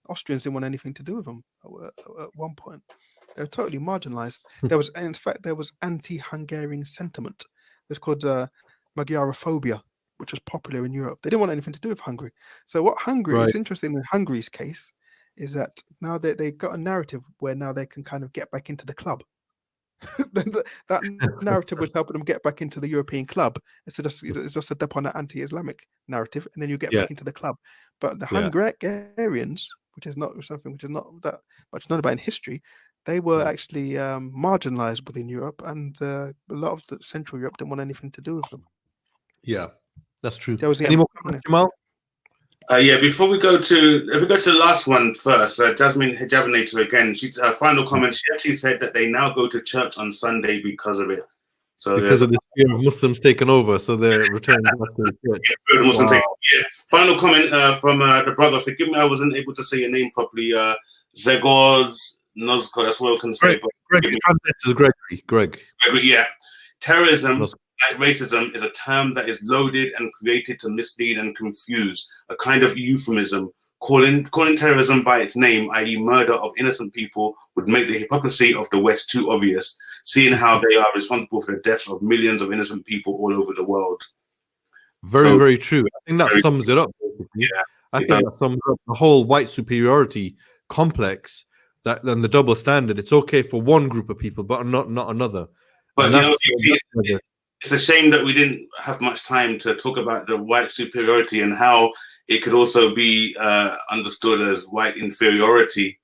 Austrians didn't want anything to do with them at one point. They were totally marginalized. There was anti-Hungarian sentiment. It's called Magyarophobia, which was popular in Europe. They didn't want anything to do with Hungary. So what Hungary is interesting in Hungary's case is that now they've got a narrative where now they can kind of get back into the club. that narrative was helping them get back into the European club. It's just a dip on an anti-Islamic narrative, and then you get back into the club. But the Hungarians, which is not that much known about in history, they were actually marginalized within Europe, and a lot of Central Europe didn't want anything to do with them. Yeah, that's true. Any more comments, Jamal? Before we go to the last one first, Jasmine Hijabinator again. Her final comment. She actually said that they now go to church on Sunday because of it. So because of the fear of Muslims taking over, so they're returning back to the church. Final comment from the brother. Forgive me, I wasn't able to say your name properly. Zegorz Nozko. That's what I can say. Greg. Yeah. Terrorism, like racism, is a term that is loaded and created to mislead and confuse, a kind of euphemism. Calling terrorism by its name, i.e. murder of innocent people, would make the hypocrisy of the West too obvious, seeing how they are responsible for the deaths of millions of innocent people all over the world. Very true. I think that sums it up. I think that sums up the whole white superiority complex, that then the double standard. It's okay for one group of people, but not another. But it's a shame that we didn't have much time to talk about the white superiority and how it could also be understood as white inferiority,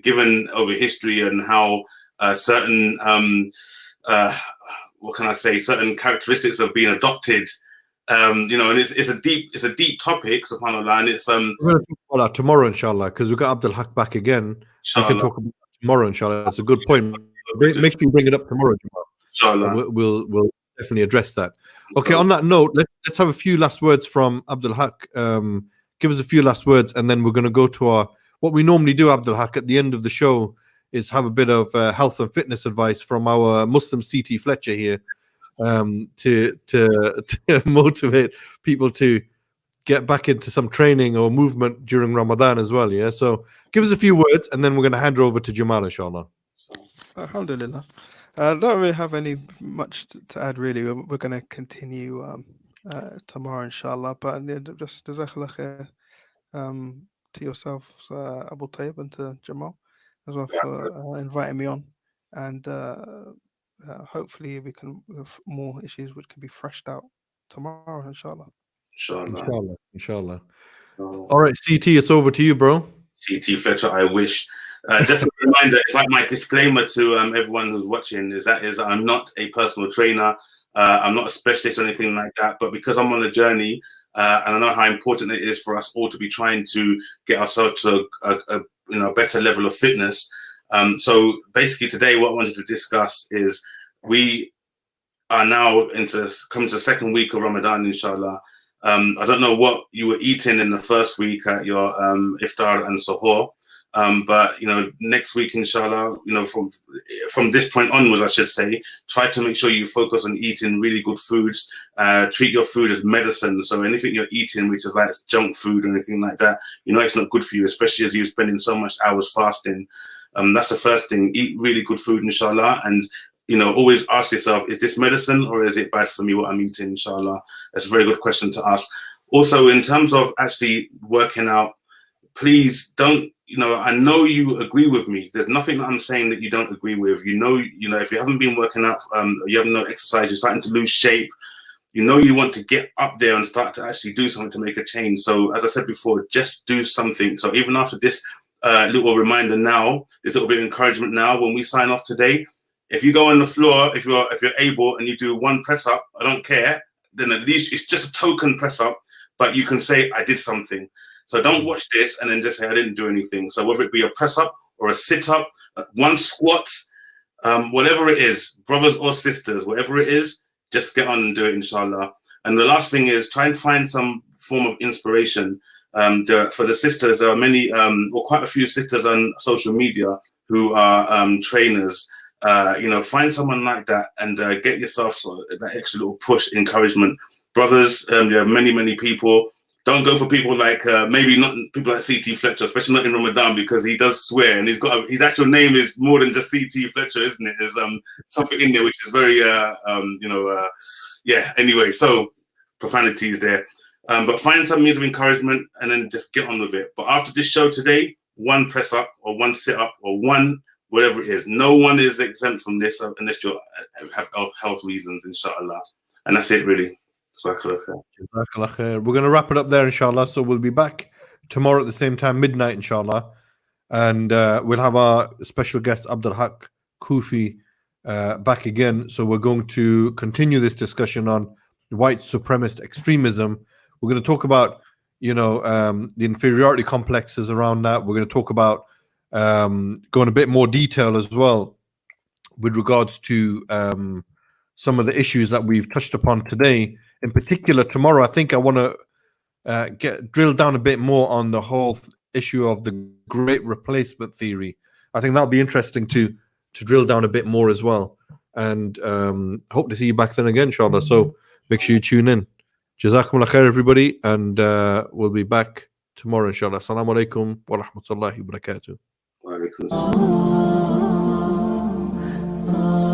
given over history, and how certain certain characteristics have been adopted. And it's a deep topic, subhanAllah, and it's we're going to talk about that tomorrow, inshallah, because we've got AbdulHaq back again. Inshallah. We can talk about that tomorrow, inshallah. That's a good point. Make sure you bring it up tomorrow, Jamal. Inshallah. We'll definitely address that. Okay, on that note, let's have a few last words from AbdulHaq. Give us a few last words, and then we're going to go to what we normally do, AbdulHaq, at the end of the show, is have a bit of health and fitness advice from our Muslim CT Fletcher here, to motivate people to get back into some training or movement during Ramadan as well. Yeah, so give us a few words, and then we're going to hand over to Jamal, inshallah. Alhamdulillah. I don't really have much to add, really. We're going to continue tomorrow, inshallah. But just jazakallah khair to yourself, Abu Tayyib, and to Jamal as well for inviting me on. And hopefully we can have more issues which can be freshed out tomorrow, inshallah. Inshallah. All right, CT, it's over to you, bro. CT Fletcher, I wish. Just a reminder, it's like my disclaimer to everyone who's watching is I'm not a personal trainer. I'm not a specialist or anything like that. But because I'm on a journey, and I know how important it is for us all to be trying to get ourselves to a better level of fitness. So basically today, what I wanted to discuss is we are now coming to the second week of Ramadan, inshallah. I don't know what you were eating in the first week at your iftar and suhoor. But next week, inshallah, from this point onwards, I should say, try to make sure you focus on eating really good foods. Treat your food as medicine. So anything you're eating, which is like junk food or anything like that, it's not good for you, especially as you're spending so much hours fasting. That's the first thing. Eat really good food, inshallah, and always ask yourself, is this medicine or is it bad for me what I'm eating, inshallah? That's a very good question to ask. Also, in terms of actually working out, please don't, I know you agree with me. There's nothing that I'm saying that you don't agree with. If you haven't been working out, you haven't no exercise, you're starting to lose shape, you want to get up there and start to actually do something to make a change. So as I said before, just do something. So even after this little reminder now, this little bit of encouragement now, when we sign off today, if you go on the floor, if you're able, and you do one press up, I don't care, then at least it's just a token press up, but you can say, I did something. So don't watch this and then just say, I didn't do anything. So whether it be a press up or a sit up, one squat, whatever it is, brothers or sisters, whatever it is, just get on and do it, inshallah. And the last thing is try and find some form of inspiration. For the sisters, there are many, or quite a few sisters on social media who are trainers. Find someone like that and get yourself that extra little push, encouragement. Brothers, there are many people. Don't go for people like maybe not people like CT Fletcher, especially not in Ramadan, because he does swear and his actual name is more than just CT Fletcher, isn't it? There's something in there which is very yeah. Anyway, so profanity is there, but find some means of encouragement and then just get on with it. But after this show today, one press up or one sit up or one whatever it is, no one is exempt from this unless you have health reasons, inshallah. And that's it, really. We're going to wrap it up there, inshallah. So we'll be back tomorrow at the same time, midnight, inshallah. And we'll have our special guest, AbdulHaq Kufi, back again. So we're going to continue this discussion on white supremacist extremism. We're going to talk about, the inferiority complexes around that. We're going to talk about go in a bit more detail as well with regards to some of the issues that we've touched upon today. In particular, tomorrow, I think I want to drill down a bit more on the whole issue of the great replacement theory. I think that'll be interesting to drill down a bit more as well. And hope to see you back then again, inshallah. So make sure you tune in. Jazakumullah khair, everybody. And we'll be back tomorrow, inshallah. Assalamu alaikum wa rahmatullahi wa barakatuh. Wa alaikum assalam.